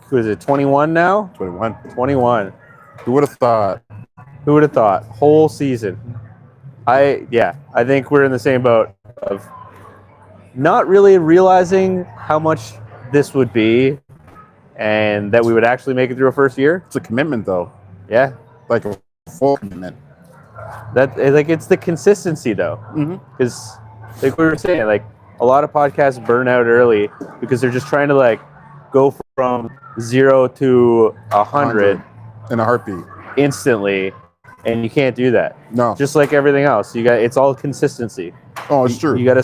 Who is it? 21 now. 21. 21. Who would have thought? Who would have thought? Whole season. I think we're in the same boat of not really realizing how much this would be, and that we would actually make it through a first year. It's a commitment, though. Yeah, Like a full commitment. that like it's the consistency though, because like we were saying, like a lot of podcasts burn out early because they're just trying to like go from 0 to 100 in a heartbeat. instantly, and you can't do that. No. Just like everything else, it's all consistency. Oh, it's true. You got to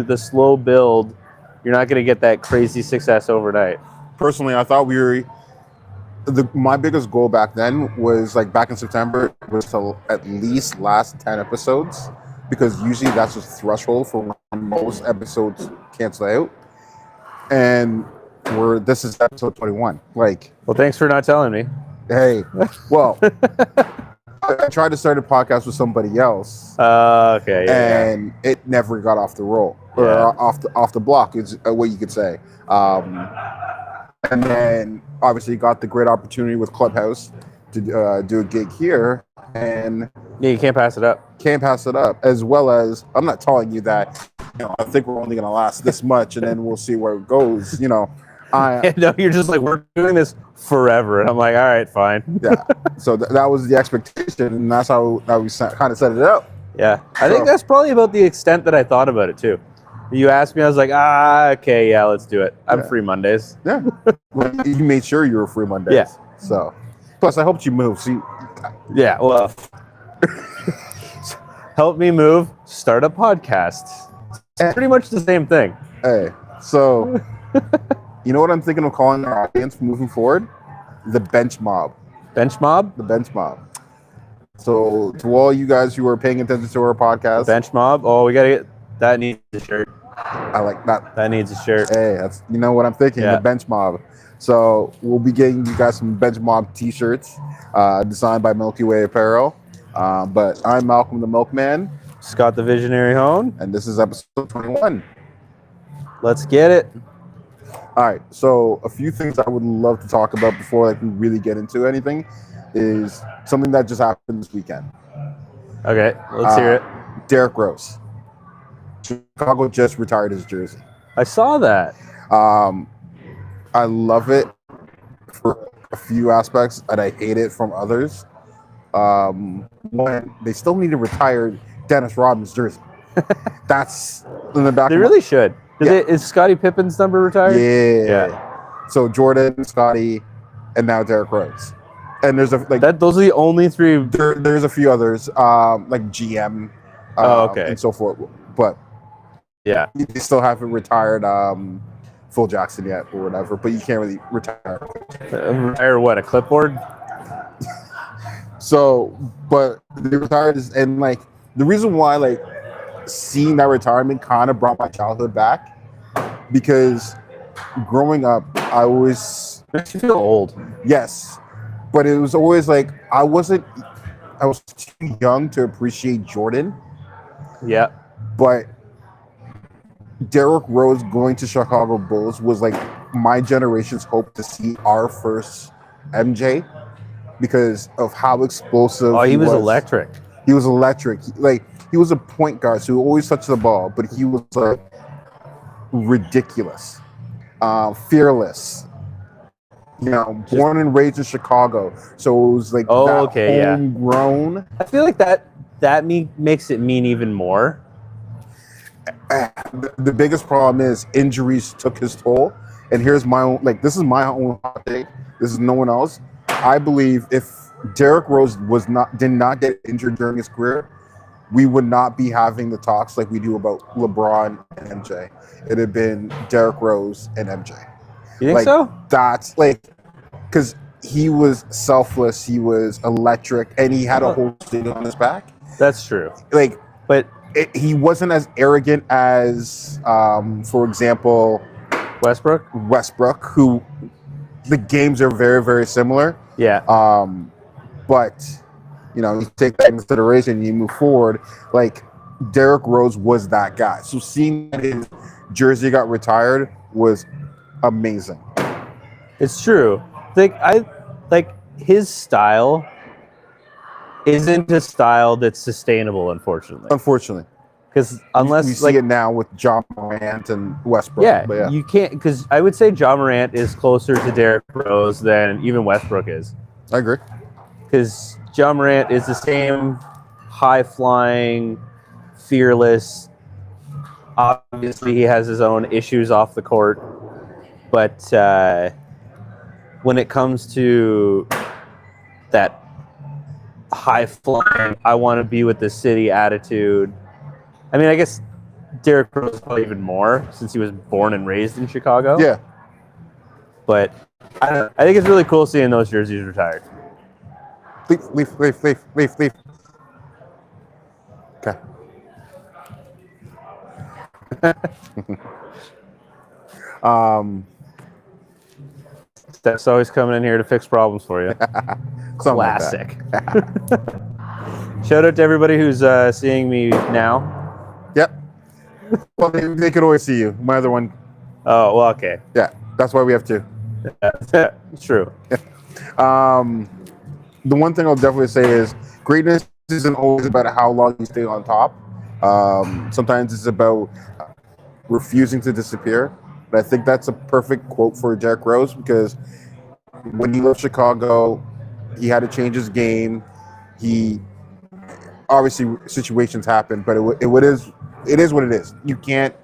the slow build. You're not going to get that crazy success overnight. Personally, I thought my biggest goal back then was, like, back in September, was to at least last 10 episodes, because usually that's the threshold for when most episodes cancel out. And this is episode 21. Like, well, thanks for not telling me. hey, well, I tried to start a podcast with somebody else. Okay. And it never got off the roll, or off the block is what you could say. And then obviously got the great opportunity with Clubhouse to do a gig here, and you can't pass it up. Can't pass it up. As well as, I'm not telling you that, I think we're only going to last this much, and then we'll see where it goes. No, you're just like, we're doing this forever, and I'm like, all right, fine. Yeah. So that was the expectation, and that's how we kind of set it up. Yeah, I think that's probably about the extent that I thought about it too. You asked me, I was like, okay, yeah, let's do it. I'm free Mondays. Yeah. You made sure you were free Mondays. Yeah. So, plus I helped you move. See. Yeah. Well, help me move. Start a podcast. It's pretty much the same thing. Hey, so you know what I'm thinking of calling our audience moving forward? The Bench Mob. Bench Mob? The Bench Mob. So to all you guys who are paying attention to our podcast, Bench Mob. Oh, we gotta get that. Needs a shirt. I like that. That needs a shirt. Hey, that's what I'm thinking. Yeah. The Bench Mob. So we'll be getting you guys some Bench Mob T-shirts, designed by Milky Way Apparel. But I'm Malcolm the Milkman, Scott the Visionary Hone, and this is episode 21. Let's get it. All right. So a few things I would love to talk about before we really get into anything is something that just happened this weekend. Okay, let's hear it. Derrick Rose. Chicago just retired his jersey. I saw that. I love it for a few aspects, and I hate it from others. One, they still need to retire Dennis Rodman's jersey. That's in the back. They really should. Is Scottie Pippen's number retired? Yeah. So Jordan, Scottie, and now Derrick Rose. And there's those are the only three. There's a few others, like GM, and so forth. But yeah, they still haven't retired Phil Jackson yet, or whatever. But you can't really retire. Retire what? A clipboard? So, but they retired, and like the reason why, seeing that retirement kind of brought my childhood back, because growing up, I always makes you feel old. Yes. But it was always like I was too young to appreciate Jordan. Yeah. But Derrick Rose going to Chicago Bulls was like my generation's hope to see our first MJ, because of how explosive he was electric. He was electric. He was a point guard, so he always touched the ball, but he was ridiculous. Fearless. Born and raised in Chicago, so it was homegrown. Yeah. I feel like that makes it mean even more. The biggest problem is injuries took his toll, and here's my own. This is my own hot take. This is no one else. I believe if Derrick Rose did not get injured during his career, we would not be having the talks like we do about LeBron and MJ. It'd have been Derrick Rose and MJ. You think so? That's because he was selfless, he was electric, and he had a whole city on his back. That's true. But he wasn't as arrogant as, for example, Westbrook, who the games are very, very similar. Yeah. But you take that into consideration and you move forward. Derrick Rose was that guy. So seeing that his jersey got retired was amazing. It's true. Like his style isn't a style that's sustainable, unfortunately. Unfortunately, Because unless we see it now with John Morant and Westbrook. yeah, but yeah, you can't. Because I would say John Morant is closer to Derrick Rose than even Westbrook is. I agree. Because John Morant is the same high flying, fearless. Obviously, he has his own issues off the court, but when it comes to that high flying, I want to be with the city attitude. I mean, I guess Derrick Rose probably even more since he was born and raised in Chicago. Yeah. But I think it's really cool seeing those jerseys retired. Leaf. Okay. Steph's always coming in here to fix problems for you. Something like that. Classic. Shout out to everybody who's seeing me now. Yep. Well, they could always see you. My other one. Oh, well, okay. Yeah, that's why we have two. It's true. The one thing I'll definitely say is greatness isn't always about how long you stay on top. Sometimes it's about refusing to disappear. And I think that's a perfect quote for Derrick Rose because when he left Chicago, he had to change his game. He obviously situations happen, but it is what it is. You can't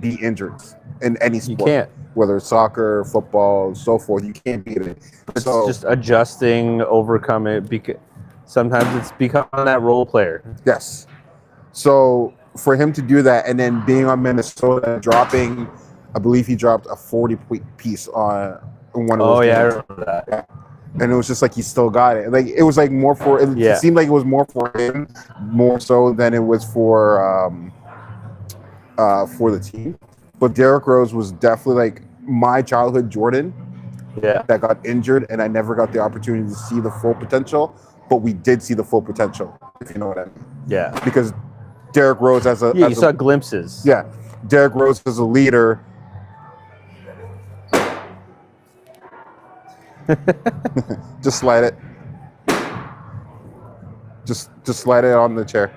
be injured in any sport. You can't. Whether it's soccer, football, so forth, you can't beat it. It's just adjusting, overcome it. Because sometimes it's becoming that role player. Yes. So for him to do that and then being on Minnesota, dropping, I believe he dropped a 40-point piece on one of those games. I remember that. Yeah. And it was just like he still got it. Like it was like more for it seemed like it was more for him, more so than it was for the team. But Derrick Rose was definitely like my childhood Jordan. Yeah. That got injured, and I never got the opportunity to see the full potential. But we did see the full potential, if you know what I mean. Yeah. Because Derrick Rose you saw glimpses. Yeah, Derrick Rose as a leader. Just slide it. Just slide it on the chair.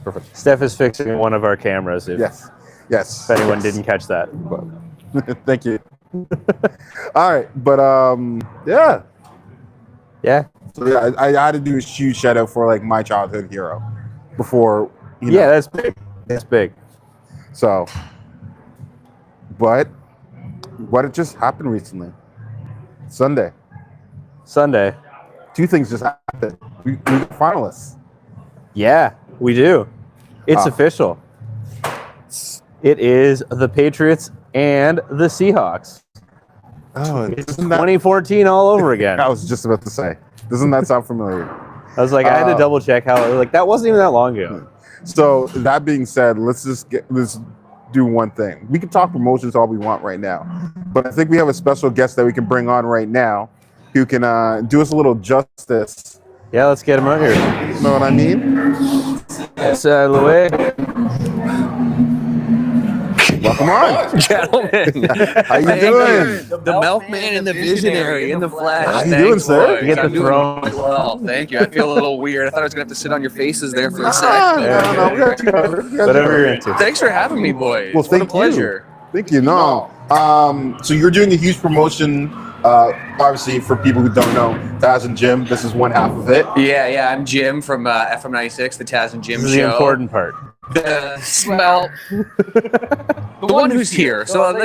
Perfect. Steph is fixing one of our cameras. Yes. If anyone didn't catch that. Thank you. All right, but yeah. Yeah. So yeah, I had to do a huge shout out for like my childhood hero before. Yeah, that's big. That's big. So, but what had just happened recently? Sunday. Two things just happened. We got finalists. Yeah, we do. It's official. It is the Patriots and the Seahawks. Oh, It's 2014 all over again. I was just about to say. Doesn't that sound familiar? I was like, I had to double check how. Like that wasn't even that long ago. So that being said, let's do one thing. We can talk promotions all we want right now, but I think we have a special guest that we can bring on right now who can do us a little justice. Yeah, let's get him out here. You know what I mean? It's Louis. Welcome on, Gentlemen. How you doing? The milkman and the visionary in the flesh. How you doing, sir? boys. You get the I'm doing throne. quite well, thank you. I feel a little weird. I thought I was going to have to sit on your faces there for a No, second. we got you covered. We got you Whatever covered. you're into. Thanks for having me, boys. Well, What thank a pleasure. you. Thank you. No. So you're doing a huge promotion. Obviously, for people who don't know, Taz and Jim, this is one half of it. Yeah. I'm Jim from FM 96, the Taz and Jim This is show. the important part. Well, the one who's here. So I'm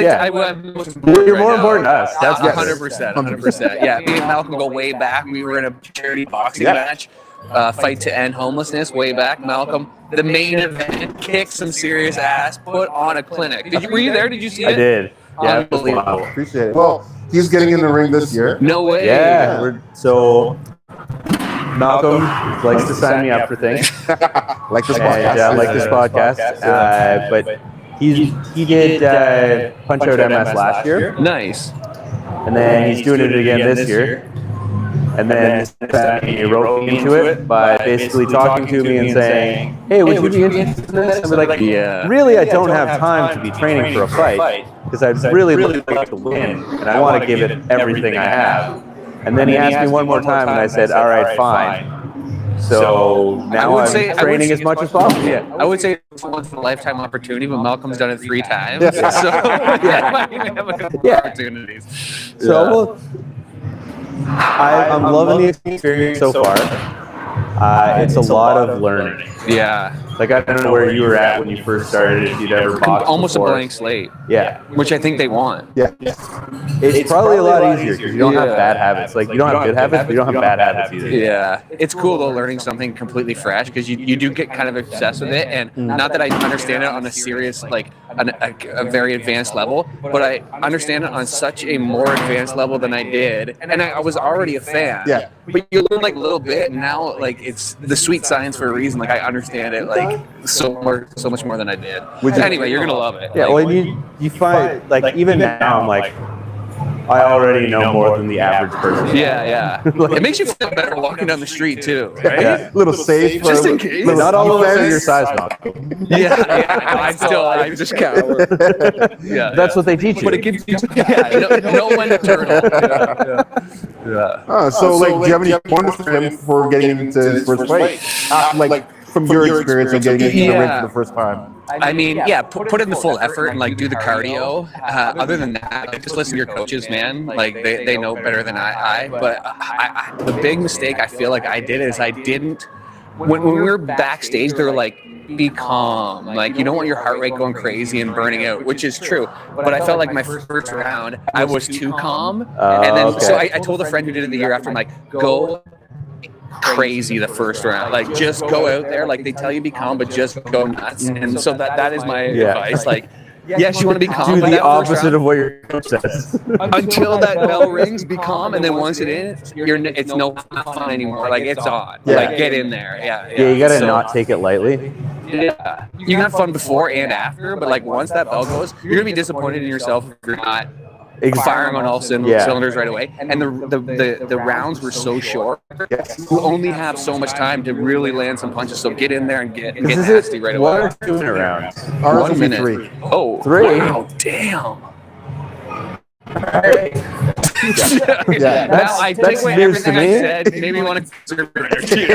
most You're right more now. important to us. That's Yes. 100%. Yeah, me and Malcolm go way back. We were in a charity boxing match, fight to end homelessness way back. Malcolm, the main event, kicked some serious ass, put on a clinic. Were you there? Did you see it? I did. Yeah, it was Unbelievable. wild. Appreciate it. Well, he's getting in the ring this year. No way. Yeah. So Malcolm likes to sign me up for things. Like this And, podcast. like this podcast. But he did Punch Out MS last year, Nice. and then he's doing it again this year. And then he wrote me into it by basically talking to me and saying, "Hey, would you be interested in this?" I'd be like, Yeah. "Really, I don't have time to be training for a fight because I'd really like to win, and I want to give it everything I have." And then he asked me one more time, and I said, "All right, fine." So now I'm training as much as possible. Yeah, I would say it's a once in a lifetime opportunity, but Malcolm's done it 3 times. Yeah. So yeah, might even have a couple Yeah. opportunities. So I'm loving the experience so far. It's a lot of learning. Yeah, Like, I don't know where you were at when you first started, if you'd ever boxed almost before. a blank slate, Yeah. which I think they want. Yeah. It's probably a lot easier because you don't have bad habits. Like, you don't have good habits, but you don't have bad habits either. Yeah, it's cool though learning something completely fresh because you do get kind of obsessed with it, and not that I understand it on a serious like a very advanced level, but I understand it on such a more advanced level than I did, and I was already a fan. Yeah. But you learn like a little bit, and now like it's the sweet science for a reason. Like I understand it like so much more than I did. Anyway, you're gonna love it. Yeah, Like, well, you find, like, even now, I'm like, I already know more than the average person. yeah. It makes you feel better walking down the street too, right? Yeah. Little safe. Just in case. Not all of us are defense. your size, Malcolm. I'm just cower. Yeah, That's what they teach you. But it gives you, know when to turn it. So, like, do you have any pointers for him for getting into his first fight? Like, from your experience of getting into the ring for the first time. I mean, yeah, put in the full effort and like do the cardio. Other than that, like, just listen to your coaches, man. Like they know better than I. But the big mistake I feel like I did is I didn't. When we were backstage, they were like, be calm. Like, you don't want your heart rate going crazy and burning out, which is true. But I felt like my first round, I was too calm. And then, so I told a friend who did it the year after, I'm like, go crazy the first round. Like, just go out there. Like, they tell you be calm, but just go nuts. And so that is my advice. Like, yes, you want to be calm. Do but the that first opposite round, of what your coach says. until that bell rings, be calm, and then once it is, it's no fun anymore. Like, it's on. Yeah. Like, get in there. Yeah. Yeah, you gotta So, not take it lightly. Yeah, you can have fun before and after, but like once that bell goes, you're gonna be disappointed in yourself if you're not firing on all cylinders right away. And the rounds were so short. You only have so much time to really land some punches. So get in there and get nasty right away. 1 or 2 minute rounds? Ours 1 will be minute. 3. Oh, 3? Wow, damn. Yeah. Now I take that's away news to everything I me. said. Maybe you want to conserve your energy.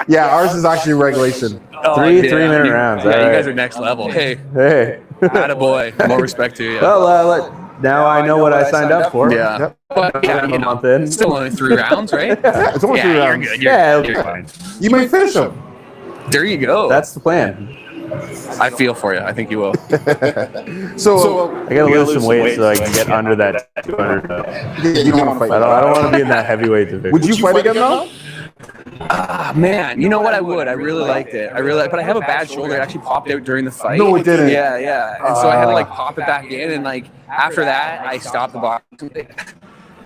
Yeah, ours is actually regulation. Three 3-minute rounds. Yeah, All you right. guys are next level. Hey, Hey. attaboy. More respect to you. Well, now I know what I signed up for. Yeah. Yep. But yeah, I'm you a know, month in. it's still only 3 rounds, right? Yeah, it's only 3 Yeah, you're rounds. good. Yeah, You're, it'll be you're fine. You might finish him. There you go. That's the plan. I feel for you. I think you will. So, I gotta lose some weight so I can get under that 200. you don't want to fight. I don't want to be in that heavyweight division. Would you fight again though? Ah, man, you know what? I would. I really liked it. But I have a bad shoulder. It actually popped out during the fight. No, it didn't. Yeah. And so I had to like pop it back in, and like after that, I stopped the boxing.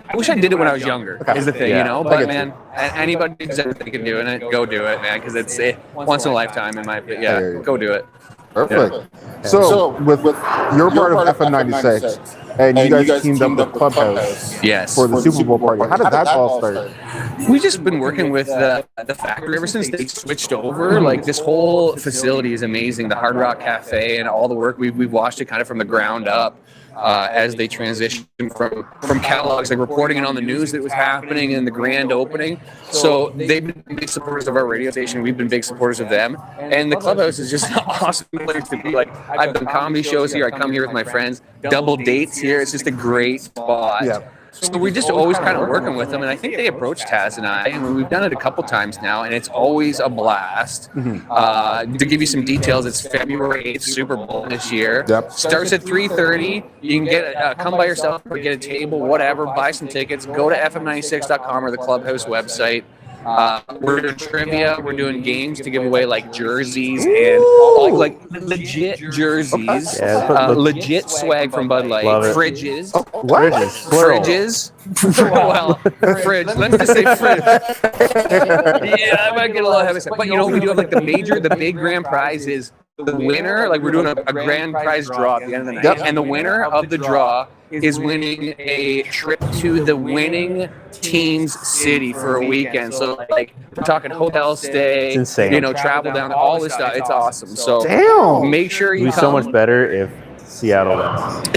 I wish I did it when I was younger. Is the thing, Yeah. you know? I But get man, anybody who's ever thinking of doing it, go do it, man, because it's once in a lifetime in my opinion. I hear Yeah, you. go do it. Perfect. So, with your part of FN96, and you guys teamed up with Clubhouse Yes. for the Super Bowl party. How did that all start? We've just been working with the factory ever since they switched over. Like, this whole facility is amazing. The Hard Rock Cafe and all the work we've watched it kind of from the ground up as they transitioned from catalogs, like reporting it on the news that was happening and the grand opening. So they've been big supporters of our radio station. We've been big supporters of them. And the Clubhouse is just an awesome place to be. Like, I've done comedy shows here. I come here with my friends. Double dates here. It's just a great spot. Yeah. So we're just always kind of working with them, and I think they approached Taz and I, and we've done it a couple times now, and it's always a blast. To give you some details, it's February 8th, Super Bowl this year. Yep. Starts at 3:30. You can get come by yourself or get a table, whatever. Buy some tickets. Go to fm96.com or the Clubhouse website. We're doing trivia. We're doing games to give away like jerseys and like legit jerseys, Yeah, legit swag from Bud Light, Love it. fridges. What? Fridges. Well, fridge. Let me just say fridge. Yeah, I might get a little heavy. But you know, we do have like the big grand prize is the winner, like we're doing a grand prize draw at the end of the night, Yep. and the winner of the draw is winning a trip to the winning team's city for a weekend. So like we're talking hotel stay, It's insane. you know, travel down, all this stuff. It's awesome. So Damn. make sure you It'd be so much better if Seattle wins.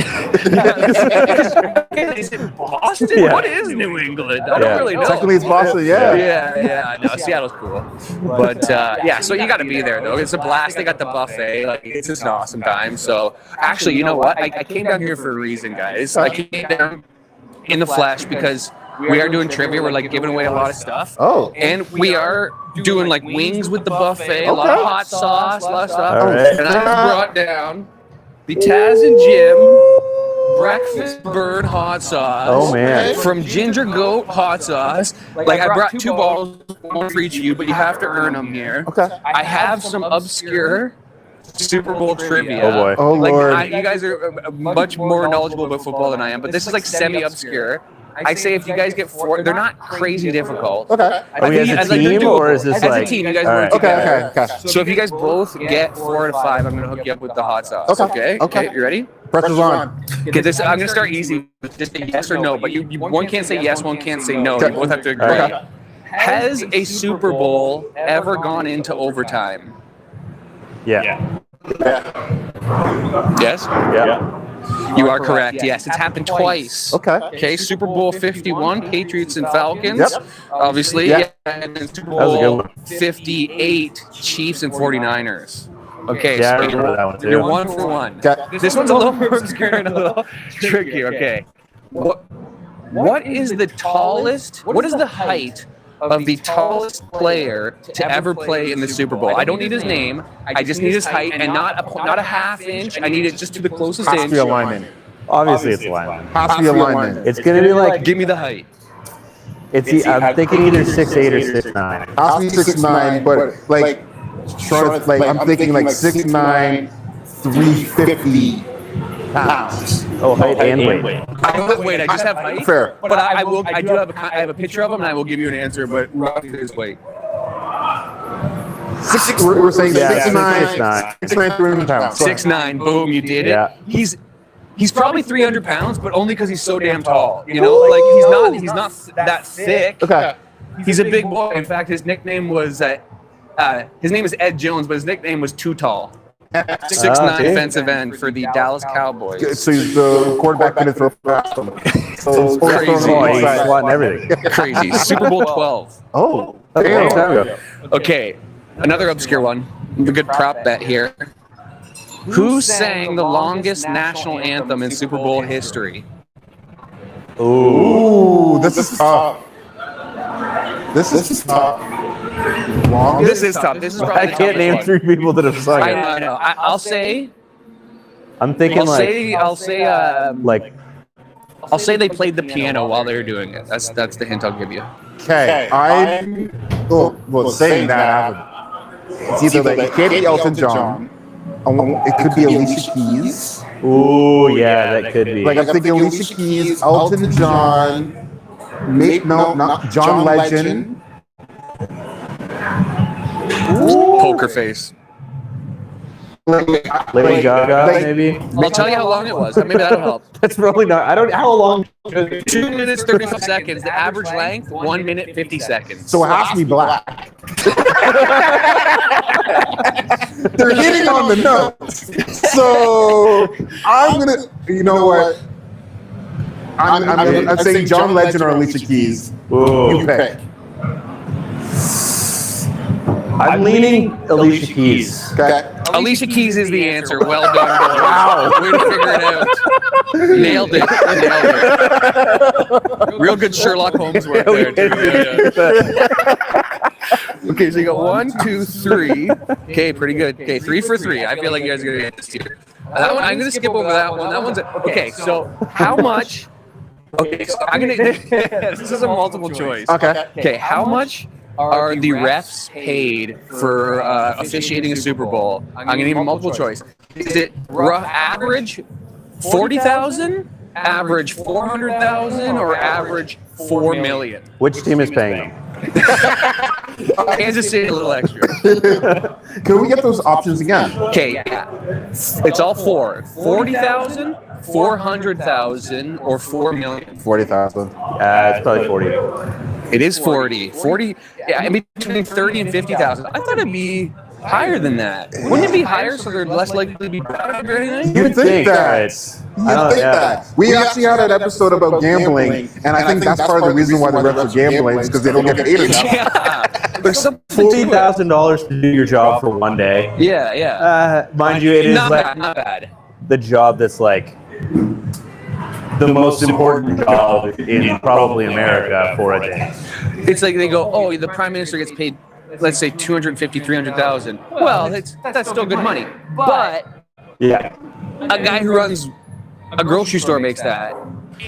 Is it Boston? Yeah. What is New England? I don't Yeah. really know. Technically, it's Boston. Yeah. Yeah, no, Seattle's cool. But yeah, so you got to be there though. It's a blast. They got the buffet. Like it's just an awesome time. So actually, you know what? I came down here for a reason, guys. I came down in the flesh because we are doing trivia. We're like giving away a lot of stuff. Oh. And we are doing like wings with the buffet, a lot of hot sauce, a lot of stuff. All right. And I brought down the Taz and Jim breakfast bird hot sauce. Oh, man. From Ginger Goat hot sauce. Like I brought 2 bottles, one for each of you, but you have to earn them here. Okay. I have some obscure Super Bowl trivia. Oh, boy. Oh, Like Lord. you guys are much more knowledgeable about football than I am, but this is like semi-obscure. I say if you guys get 4, they're not crazy difficult. Okay. Are we as a team, or is this as like- a team? You guys All work right. together. Okay. So if you guys both get 4 out of 5, I'm gonna hook you up with the hot sauce. Okay. Okay. You ready? Pressure's on. Okay. This I'm gonna start easy with just a yes or no. But you one can't say yes, one can't say no. Okay. You both have to agree. All right. Has a Super Bowl ever gone into overtime? Yeah. Yes. Yeah. You are correct. Yes, it's happened twice. Okay. Okay, Super Bowl 51, Patriots and Falcons. Yep. Obviously. Yeah. And then Super was a good Bowl one. 58, Chiefs and 49ers. Okay, Yeah, I so remember that one too. you're 1 for 1. Okay. This one's a little more obscure and a little tricky. Okay. What is the tallest, what is the height of the tallest player to ever play in the Super Bowl? I don't need his name. I just need his height, and not a half inch. I need it just to the closest Has to inch. be a lineman. Obviously, it's lineman. Has to be a lineman. It's gonna be like Give me the height. I'm thinking either 6'8" or 6'9". Has to be 6'9", but like, I'm thinking like 6'9", 350 pounds. Oh, height and weight. Wait, I just have height. Fair. But I will. I do have. I have a picture of him, and I will give you an answer. But roughly his weight. We're saying Yeah, 6'9", 6'9". 300 pounds. 6'9". Boom, you did it. Yeah. He's probably 300 pounds, but only because he's so damn tall. You know, like he's not that thick. Okay. He's a big boy. In fact, his nickname was his name is Ed Jones, but his nickname was Too Tall. 6'9" okay. defensive end for the Dallas Cowboys. So the quarterback couldn't throw past him. So it's Crazy. Oh, he's inside. swatting everything. Crazy. Super Bowl 12. Oh, That's a long damn. time ago. Okay, another obscure one. A good prop bet here. Who sang the longest national anthem in Super Bowl history? Ooh. Ooh, this is tough. This is tough. Long. This is tough. This is probably I the can't toughest name one. 3 people that have sung I it. know, I know. I'll say I'm thinking I'll say they played the piano piano while they were doing it. That's the hint I'll give you. Okay, well, saying that, it's either like it can't be Elton John. It could be Alicia Keys. Ooh, yeah, that could be. Like I'm thinking Alicia Keys, Elton John, not John Legend. Poker face. Lady Gaga, like- maybe. I'll tell you how long it was. Maybe that'll help. That's probably not. I don't. How long? 2 minutes 35 seconds. The average length 1 minute 50 seconds. So it has to be black. They're hitting on the notes. So I'm gonna, you know what? I'm saying John Legend or Alicia Keys. Ooh. You pick. I'm leaning Alicia Keys. Okay. Alicia Keys is the answer. Well done, boys. Wow. Way to figure it out. Nailed it. Nailed it. Real good Sherlock Holmes work there, too. Yeah. Okay, so you got 1, 2, 3. Okay, pretty good. Okay, 3 for 3. I feel like you guys are going to get this here. That one, I'm going to skip over that one. That one's okay. So how much? Okay, so I'm going to. This is a multiple choice. Okay. Okay, how much are the refs paid for officiating a Super Bowl? I'm going to give you multiple choice. Is it rough average 40,000, average 400,000, or average 4 million? Which team is paying them? Kansas City a little extra. Can we get those options again? Okay, yeah. It's all four. 40,000, 400,000, or 4 million. 40,000. It's probably 40. It is 40. 40, yeah, I mean, between 30 and 50,000. I thought it'd be higher than that. Wouldn't it be higher so they're less likely to be bad or anything? You'd think that. I don't- Think yeah. that. We actually had an episode about gambling, and I think that's part of the reason why the refs are gambling is because they don't get paid enough. Yeah. There's something to it. $14,000 to do your job for one day. Yeah, yeah. Mind you, it is Not like bad, not bad. the job that's like the most important job in probably America for a day. It's like they go, oh, the prime minister gets paid, let's say 250, 300,000. Well, that's still good money. But Yeah. a guy who runs a grocery store makes that,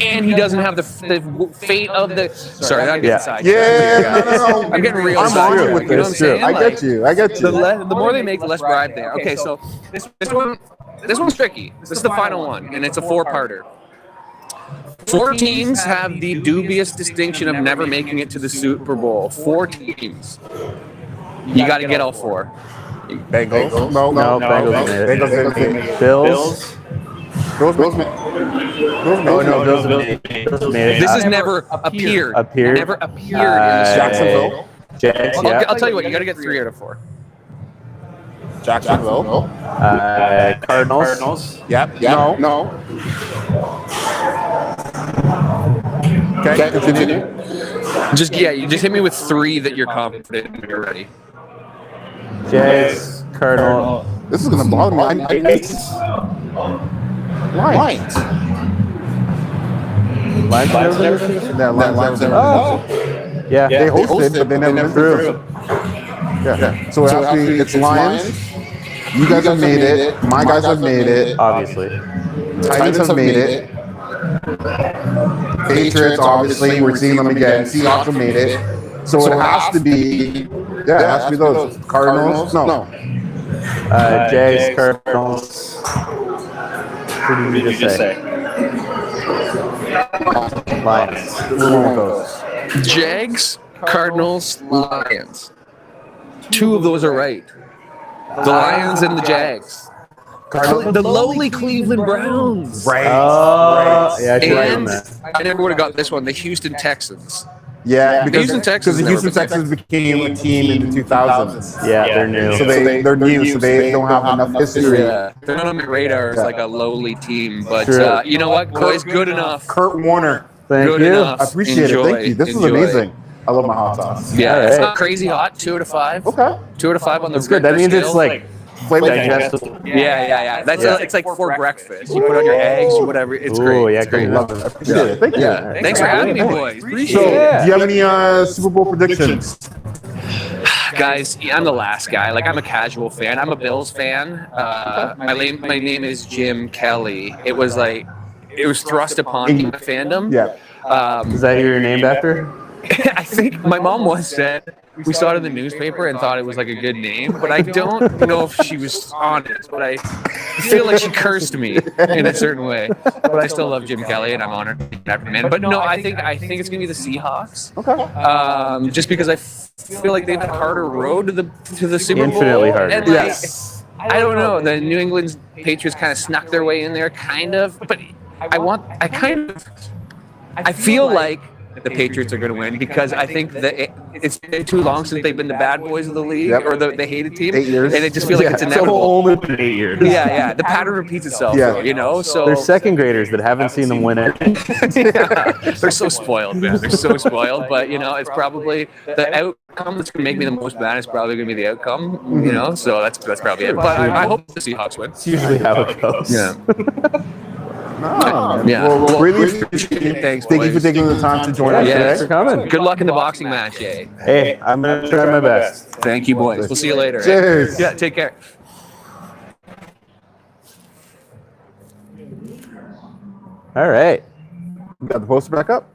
and he doesn't have the fate of the. Sorry, that gets Yeah. sidetracked. Yeah, no. I'm getting real I'm on sidetracked. you with You know what I'm this. saying? I Like, get you. I get The, you. the more they make, the less bribe they are. Okay, so this one's tricky. This is the final one, and it's a four-parter. 4 teams have the dubious distinction of never making it to the Super Bowl. 4 teams. You got to get all 4. Bengals. No, Bengals made it. Bengals made it. Bills. Bills made Oh no, Bills made it. This has never appeared. Appeared? Never appeared in the Super Bowl. Jacksonville. Jags, I'll yeah. tell you what, you got to get 3 out of 4. Jacksonville. Cardinals. Yep. No. Okay, continue. You just hit me with 3 that you're confident in when you're ready. Jags. Cardinals. This is gonna bother me. Lions. Lions never finished? Yeah, Lions. Oh. Yeah. They hosted, but they never went through. Yeah. So actually, it's Lions. You guys have made it. My guys have made it. Obviously. Titans have made it. Patriots, obviously, we're seeing them again. Seahawks have made it. So it has to be. Yeah, it has to be those. Cardinals. No. Jags. Cardinals. What did you just say? Lions. We're going with those. Jags, Cardinals, Lions. 2 of those are right. The Lions and the Jags. The lowly Cleveland Browns. Right. Yeah, I should write on And that. I never would have got this one. The Houston Texans. Yeah, because Houston Texans the never Houston been Texans became a team in the 2000s. Yeah, they're new. So they're new, so they don't have enough history. Yeah, they're not on my radar as like a lowly team, but True. you know what? Boys, good enough. Kurt Warner. Thank Good you. enough. I appreciate Enjoy, it. Thank you. This is enjoy. amazing. I love my hot sauce. Yeah, All it's right. not crazy hot. 2 out of 5. Okay. 2 out of 5 on the. That's good. That Richter means it's scale. like Flavor digestible. Yeah. That's it's like for breakfast. You put on your eggs, whatever. It's Ooh, great. yeah, It's great. good. Love it. I appreciate it. Thank you. Yeah. Thanks for having me, boys. Appreciate So, it. do you have any Super Bowl predictions? Guys, I'm the last guy. Like, I'm a casual fan. I'm a Bills fan. My name is Jim Kelly. It was thrust upon me, my fandom. Yeah. Is that who you're named after? I think my mom once said we saw it in the newspaper and thought it was like a good name, but I don't know if she was honest. But I feel like she cursed me in a certain way. But I still love Jim Kelly, and I'm honored to be that man. But no, I think it's gonna be the Seahawks. Okay. Just because I feel like they've had a harder road to the Super Bowl. Infinitely harder. And, like, Yes. I don't know. The New England Patriots kind of snuck their way in there, kind of. But I feel like the Patriots are going to win because I think that it's been too long since they've been the bad boys of the league Yep. or the hated team. 8 years. And it just feels like it's So inevitable. only been 8 years. Yeah. The pattern repeats itself, Yeah. though, you know? So They're second graders that haven't seen them win it. yeah, they're so spoiled, man. They're so spoiled. But, you know, it's probably the outcome that's going to make me the most mad is probably going to be the outcome, you know? So that's probably it. But I hope the Seahawks win. It's usually how it goes. Yeah. No, man. Yeah. Well, really appreciate it. Thanks, Thank you for boys. taking the time to join us Yeah. Thanks today. for coming. Good luck in the boxing match, eh? Hey, I'm going to try my best. Thank you, boys. We'll see you later. eh? Cheers. Yeah, take care. All right. Got the poster back up?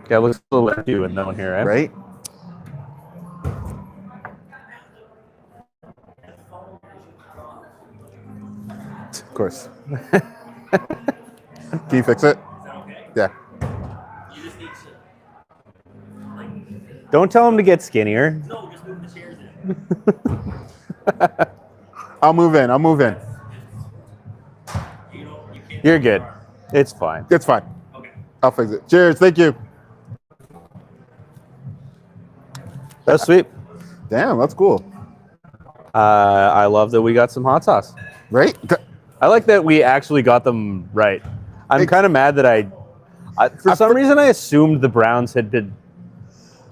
Yeah, it looks a little empty with no one here, right? Right? Of course. Can you fix it? Yeah. Don't tell him to get skinnier. No, just move the chairs in. I'll move in. You can't. You're good. It's fine. It's fine. Okay. I'll fix it. Cheers. Thank you. That's sweet. Damn, that's cool. I love that we got some hot sauce. Right? I like that we actually got them right. I'm Ex- kind of mad that for I some for- reason I assumed the Browns had been.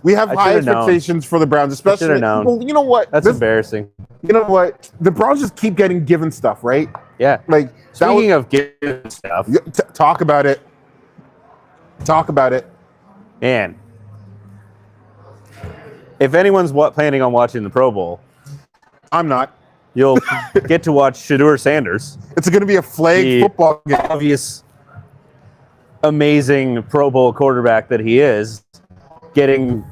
We have I high should've known. expectations for the Browns, especially. should've known. Well, you know what? That's embarrassing. You know what? The Browns just keep getting given stuff, right? Yeah. Like that was- Speaking of giving stuff, talk about it. Talk about it. man. If anyone's planning on watching the Pro Bowl, I'm not. you'll get to watch Shedeur Sanders, It's going to be a flag The- football game. obvious, amazing Pro Bowl quarterback that he is, getting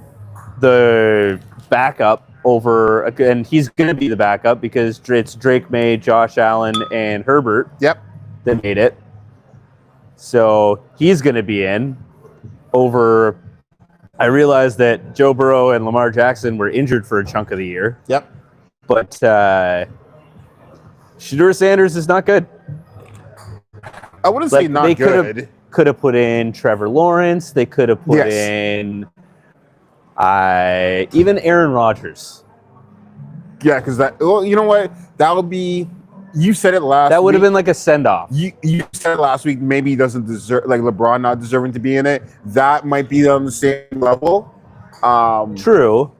the backup over, and he's going to be the backup because it's Drake May, Josh Allen, and Herbert Yep. that made it. So he's going to be in over. I realized that Joe Burrow and Lamar Jackson were injured for a chunk of the year, Yep. but Shedeur Sanders is not good. I wouldn't say Like, not they good. Could have put in Trevor Lawrence. They could have put Yes. in even Aaron Rodgers. Yeah, because that. Well, you know what? That would be. You said it last. That would have week. been like a send off. You said it last week. Maybe he doesn't deserve, like LeBron not deserving to be in it. That might be on the same level. True,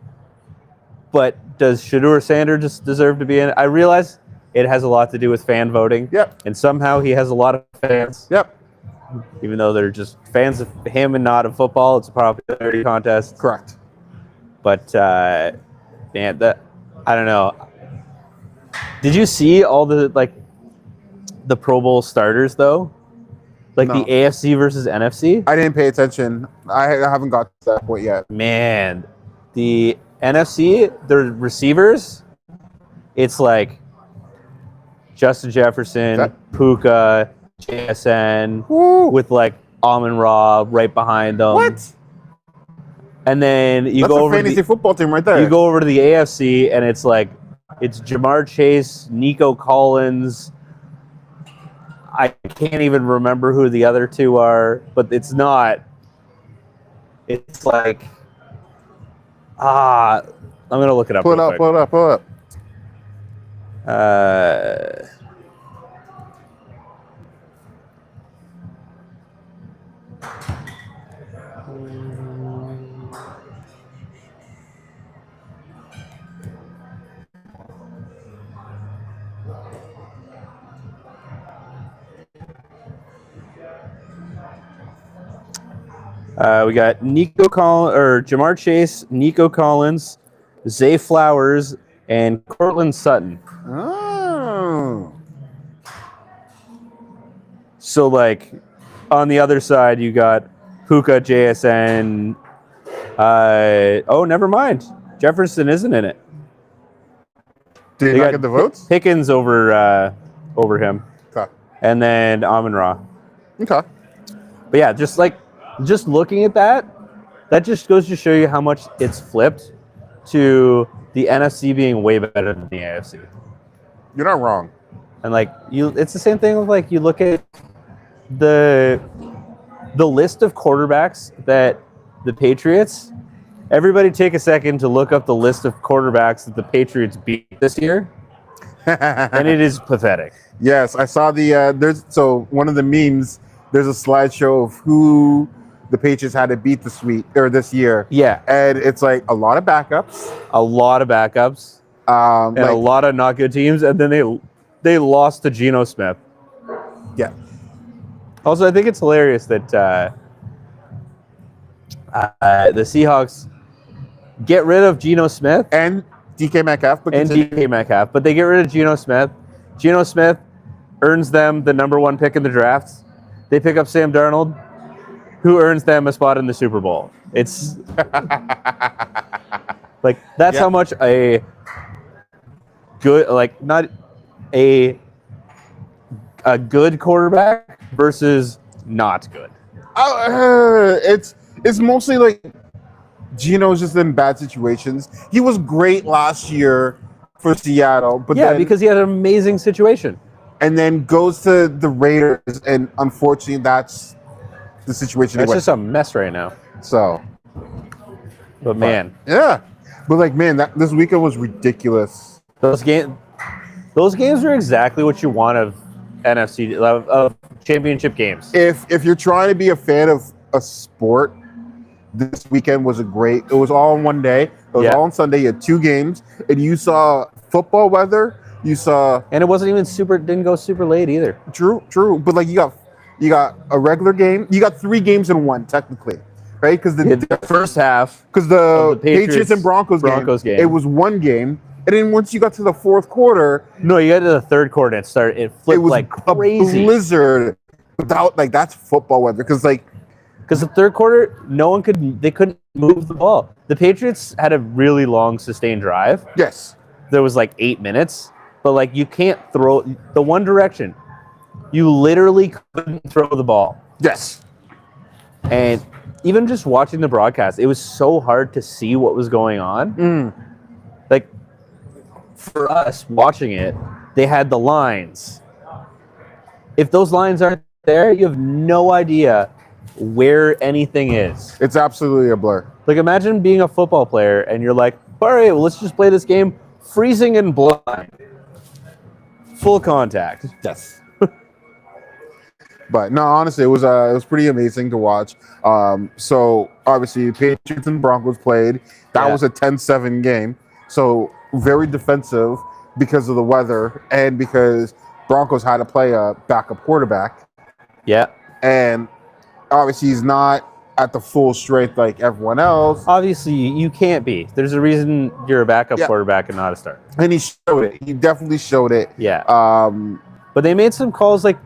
but does Shedeur Sanders just deserve to be in it? I realize it has a lot to do with fan voting. Yep. And somehow he has a lot of fans, Yep. even though they're just fans of him and not of football. It's a popularity contest. Correct. But man, I don't know. Did you see all the Pro Bowl starters though? Like No. the AFC versus NFC? I didn't pay attention. I haven't got to that point yet. Man, the NFC, their receivers, it's like Justin Jefferson, Okay. Puka, JSN, Woo! with like Amon-Ra right behind them. What? And then you That's go a over to fantasy the, football team right there. you go over to the AFC, and it's like it's Jamar Chase, Nico Collins. I can't even remember who the other two are, but it's not. It's like I'm gonna look it up. Pull it real up. quick. Pull it up. Pull it up. We got Jamar Chase, Nico Collins, Zay Flowers, and Cortland Sutton. Oh. So, like, on the other side, you got Puka, JSN. Never mind. Jefferson isn't in it. Did They you not got get the votes? Pickens over him, Okay. and then Amon-Ra. Okay. But yeah, just looking at that just goes to show you how much it's flipped to the NFC being way better than the AFC. You're not wrong. And it's the same thing with like you look at the list of quarterbacks that the Patriots. Everybody take a second to look up the list of quarterbacks that the Patriots beat this year, and it is pathetic. Yes, I saw the one of the memes. There's a slideshow of who the Patriots had to beat this year. Yeah, And it's like a lot of backups. a lot of backups and a lot of not good teams, and then they lost to Geno Smith. Yeah. Also, I think it's hilarious that the Seahawks get rid of Geno Smith And DK Metcalf. But and continue. DK Metcalf, but they get rid of Geno Smith. Geno Smith earns them the number 1 pick in the draft. They pick up Sam Darnold, who earns them a spot in the Super Bowl. It's like that's Yeah. how much a good, like not a good quarterback versus not good. It's mostly like Gino's just in bad situations. He was great last year for Seattle, but Yeah, then, because he had an amazing situation. and then goes to the Raiders, and unfortunately, that's the situation. That's he went. just a mess right now. So, But man, yeah, but like, man, this weekend was ridiculous. those games are exactly what you want of of championship games. If you're trying to be a fan of a sport, this weekend was it was all in one day. It was Yeah. all on Sunday. You had 2 games, and you saw football weather. You saw And it wasn't even didn't go super late either. true, but like you got a regular game. You got 3 games in one technically, right? Because The first half, the of the Patriots and Broncos game, it was one game, and then once you got to the fourth quarter, no, you got to the third quarter and it flipped it was like a crazy. blizzard. Without like that's football weather because like Because the third quarter, they couldn't move the ball. The Patriots had a really long sustained drive. yes, There was like 8 minutes, but like you can't throw the one direction. You literally couldn't throw the ball. yes, And even just watching the broadcast, it was so hard to see what was going on. Like for us watching it, they had the lines. If those lines aren't there, you have no idea where anything is. it's absolutely a blur. Like imagine being a football player and you're like, all right, well, let's just play this game freezing and blind. Full contact. Yes. But no, honestly, it was pretty amazing to watch. So obviously, Patriots and Broncos played. That Yeah. was a 10-7 game. So very defensive because of the weather and because Broncos had to play a backup quarterback. Yeah. And obviously, he's not at the full strength like everyone else. Obviously, you can't be. There's a reason you're a backup Yeah. quarterback and not a starter. And he showed it. He definitely showed it. Yeah. But But they made some calls like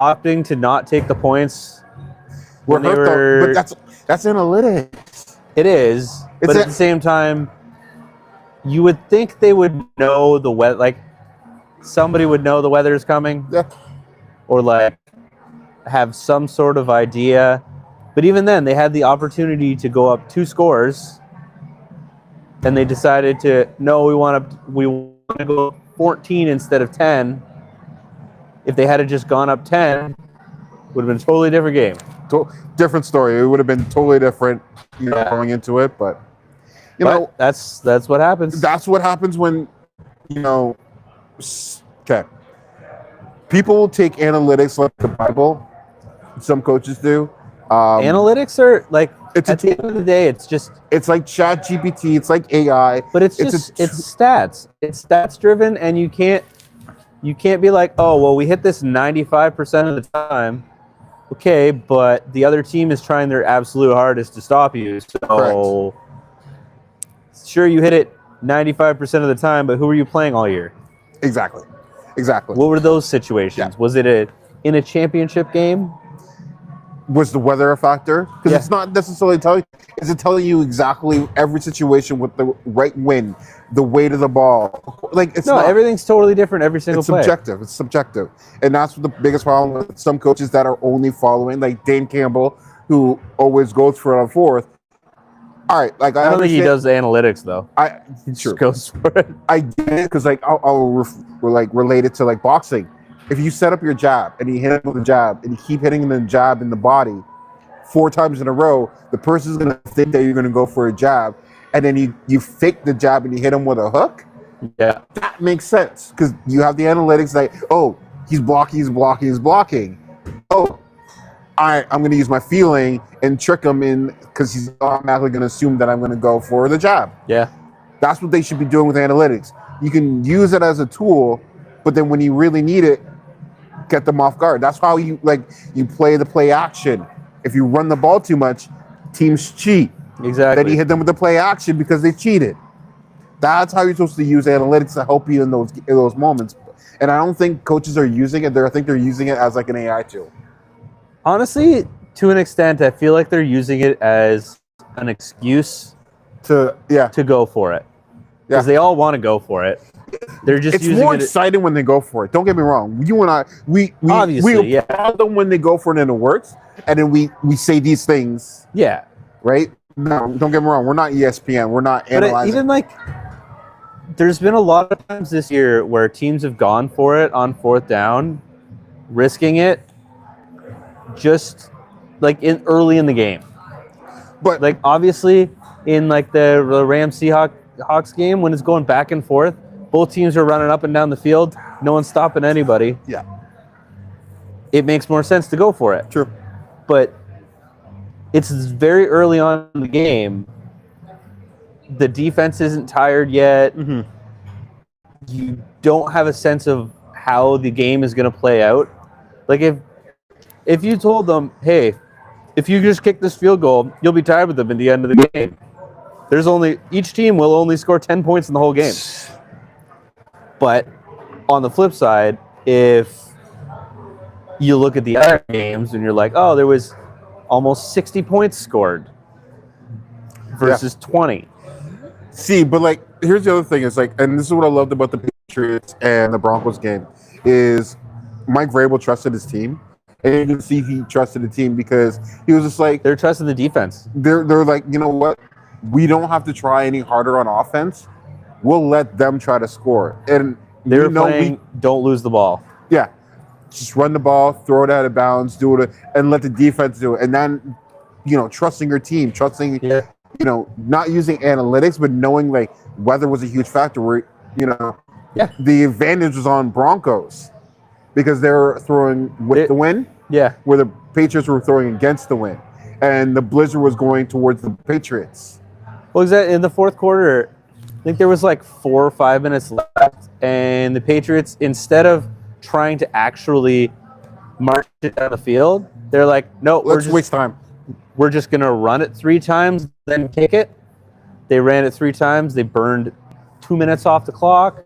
opting to not take the points. we're when they hurt were- though. But that's analytics. It is, It's but a- at the same time, you would think they would know the weather. Like somebody would know the weather is coming, Yeah. or like have some sort of idea. But even then, they had the opportunity to go up 2 scores, and they decided to no. We want to go 14 instead of 10. If they had just gone up 10, would have been a totally different game. Different story. It would have been totally different, Yeah. going into it. But But know, that's what happens. that's what happens when okay. People will take analytics like the Bible. Some coaches do. Analytics are like It's a at the end of the day, it's just. It's like Chat GPT. It's like AI. But it's It's just a it's stats. It's stats driven, and you can't be like, oh well, we hit this 95% of the time. Okay, but the other team is trying their absolute hardest to stop you. So sure, you hit it 95% of the time, but who were you playing all year? Exactly. What were those situations? Yeah. Was it in a championship game? Was the weather a factor? Because Yeah. it's not necessarily telling. Is it telling you exactly every situation with the right wind, the weight of the ball? Like it's No, not. everything's totally different every single It's play. subjective. It's subjective, and that's what the biggest problem with some coaches that are only following, like Dan Campbell, who always goes for it on fourth. All right, like I don't think he understand- does the analytics though. He Sure. just goes for it. I get it because like I'll relate it to like boxing. If you set up your jab and you hit it with a jab and you keep hitting the jab in the body 4 times in a row, the person's gonna think that you're gonna go for a jab, and then you fake the jab and you hit him with a hook. Yeah. That makes sense because you have the analytics like, oh, he's blocking. Oh, I'm going to use my feeling and trick him in because he's automatically going to assume that I'm going to go for the jab. Yeah. That's what they should be doing with analytics. You can use it as a tool, but then when you really need it, get them off guard. That's how you play the play action. If you run the ball too much, teams cheat. Exactly. Then you hit them with the play action because they cheated. That's how you're supposed to use analytics to help you in those moments. And I don't think coaches are using it. I think they're using it as like an AI tool. Honestly, to an extent, I feel like they're using it as an excuse To go for it. Because Yeah. they all want to go for it. They're just it's using more it. exciting when they go for it. Don't get me wrong. You and I, we Obviously, yeah. applaud them when they go for it and it works, and then we say these things, Yeah. right? No, don't get me wrong. We're not ESPN. We're not But analyzing. even like, there's been a lot of times this year where teams have gone for it on fourth down, risking it, just like early in the game. but Like obviously in like the Rams Seahawks game when it's going back and forth, both teams are running up and down the field. No one's stopping anybody. yeah, It makes more sense to go for it. true. But it's very early on in the game. The defense isn't tired yet. Mm-hmm. You don't have a sense of how the game is going to play out. Like if you told them, hey, if you just kick this field goal, you'll be tied with them at the end of the game. Each team will only score 10 points in the whole game. But on the flip side, if you look at the other games and you're like, oh, there was almost 60 points scored versus 20. See, but like, here's the other thing: is like, and this is what I loved about the Patriots and the Broncos game is Mike Vrabel trusted his team, and you can see he trusted the team because he was just like, They're trusting the defense. they're like, you know what? We don't have to try any harder on offense. We'll let them try to score, and They were we know playing don't lose the ball. yeah, just run the ball, throw it out of bounds, do it, and let the defense do it, and then trusting your team, trusting. Yeah. Not using analytics, but knowing like weather was a huge factor where, Yeah. the advantage was on Broncos because they were throwing with the wind, Yeah. where the Patriots were throwing against the wind. And the blizzard was going towards the Patriots. What was that in the fourth quarter? I think there was like 4 or 5 minutes left, and the Patriots, instead of trying to actually march it down the field, they're like, no, Let's waste time. we're just going to run it 3 times, then kick it. They ran it 3 times. They burned 2 minutes off the clock.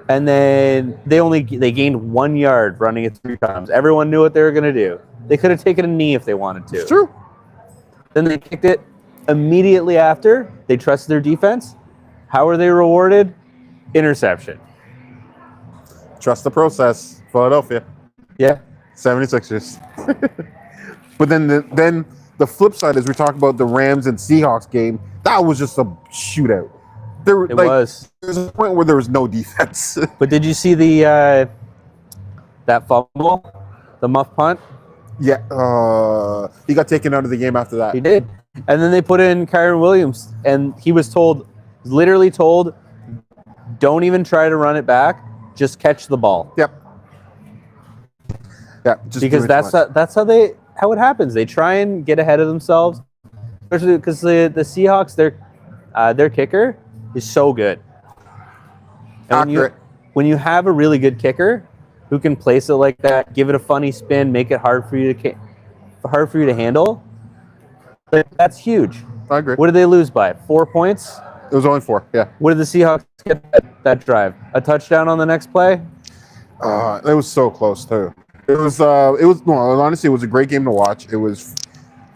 And then they gained 1 yard running it 3 times. Everyone knew what they were going to do. They could have taken a knee if they wanted to. It's true. Then they kicked it immediately after. They trusted their defense. How are they rewarded? Interception. Trust the process. Philadelphia. Yeah. 76ers. But then the flip side is we talk about the Rams and Seahawks game. That was just a shootout. It was. There was a point where there was no defense. But did you see that fumble? The muff punt? Yeah, he got taken out of the game after that. He did. And then they put in Kyron Williams, and he was literally told, don't even try to run it back. Just catch the ball. Yep. Yeah, just Because that's how it happens. They try and get ahead of themselves, especially because the Seahawks, their kicker is so good. And accurate. when you have a really good kicker who can place it like that, give it a funny spin, make it hard for you to handle, that's huge. I agree. What did they lose by? 4 points? It was only 4. Yeah. What did the Seahawks get that drive? A touchdown on the next play? It was so close too. It was honestly, it was a great game to watch. It was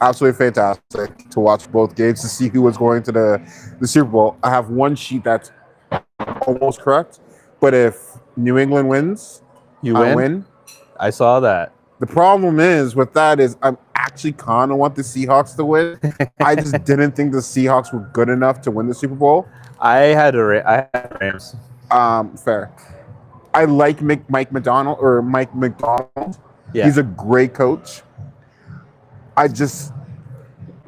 absolutely fantastic to watch both games to see who was going to the Super Bowl. I have one sheet that's almost correct, but if New England wins, I win. I saw that. The problem is with that is I'm actually kind of want the Seahawks to win. I just didn't think the Seahawks were good enough to win the Super Bowl. I had Rams. Fair. I like Mike McDonald. Yeah. He's a great coach. I just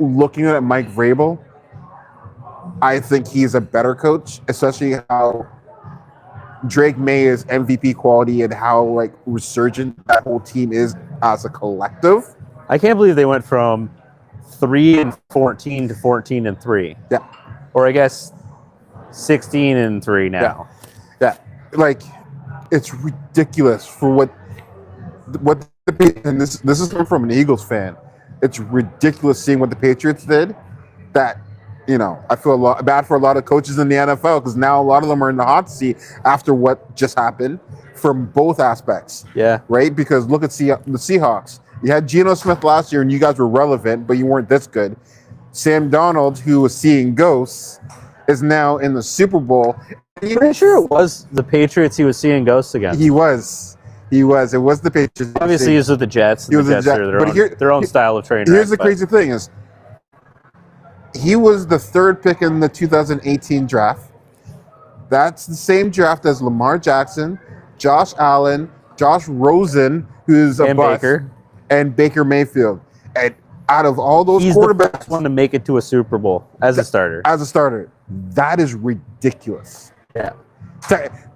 looking at Mike Vrabel, I think he's a better coach, especially how Drake May is MVP quality and how resurgent that whole team is as a collective. I can't believe they went from 3-14 to 14-3. Yeah. Or I guess 16-3 now. Yeah. It's ridiculous for what and this is coming from an Eagles fan. It's ridiculous seeing what the Patriots did. That I feel bad for a lot of coaches in the NFL because now a lot of them are in the hot seat after what just happened from both aspects. Yeah. Right? Because look at the Seahawks. You had Geno Smith last year and you guys were relevant, but you weren't this good. Sam Darnold, who was seeing ghosts, is now in the Super Bowl. Pretty sure it was the Patriots he was seeing ghosts against. He was. It was the Patriots. Obviously, he was with the Jets. He was the Jets a Jet. are But their own style of training. Here's the crazy thing is, He was the third pick in the 2018 draft. That's the same draft as Lamar Jackson, Josh Allen, Josh Rosen, who's a And bust, Baker. and Baker Mayfield. And out of all those He's the quarterbacks first one to make it to a Super Bowl as a starter. as a starter, that is ridiculous. Yeah.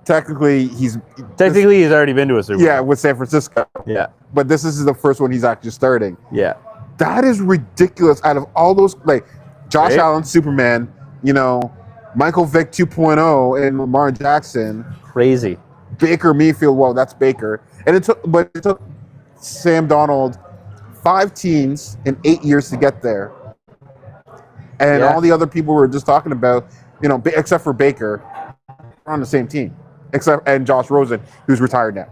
Technically, he's Already been to a Super Bowl. yeah with San Francisco, Yeah. but this is the first one he's actually starting. Yeah. That is ridiculous. Out of all those, like Josh Right? Allen, Superman, Michael Vick 2.0, and Lamar Jackson, Crazy. Baker Mayfield. Well, that's Baker, and it took Sam Donald 5 teams in 8 years to get there, and Yeah. all the other people we were just talking about, except for Baker, are on the same team, and Josh Rosen, who's retired now.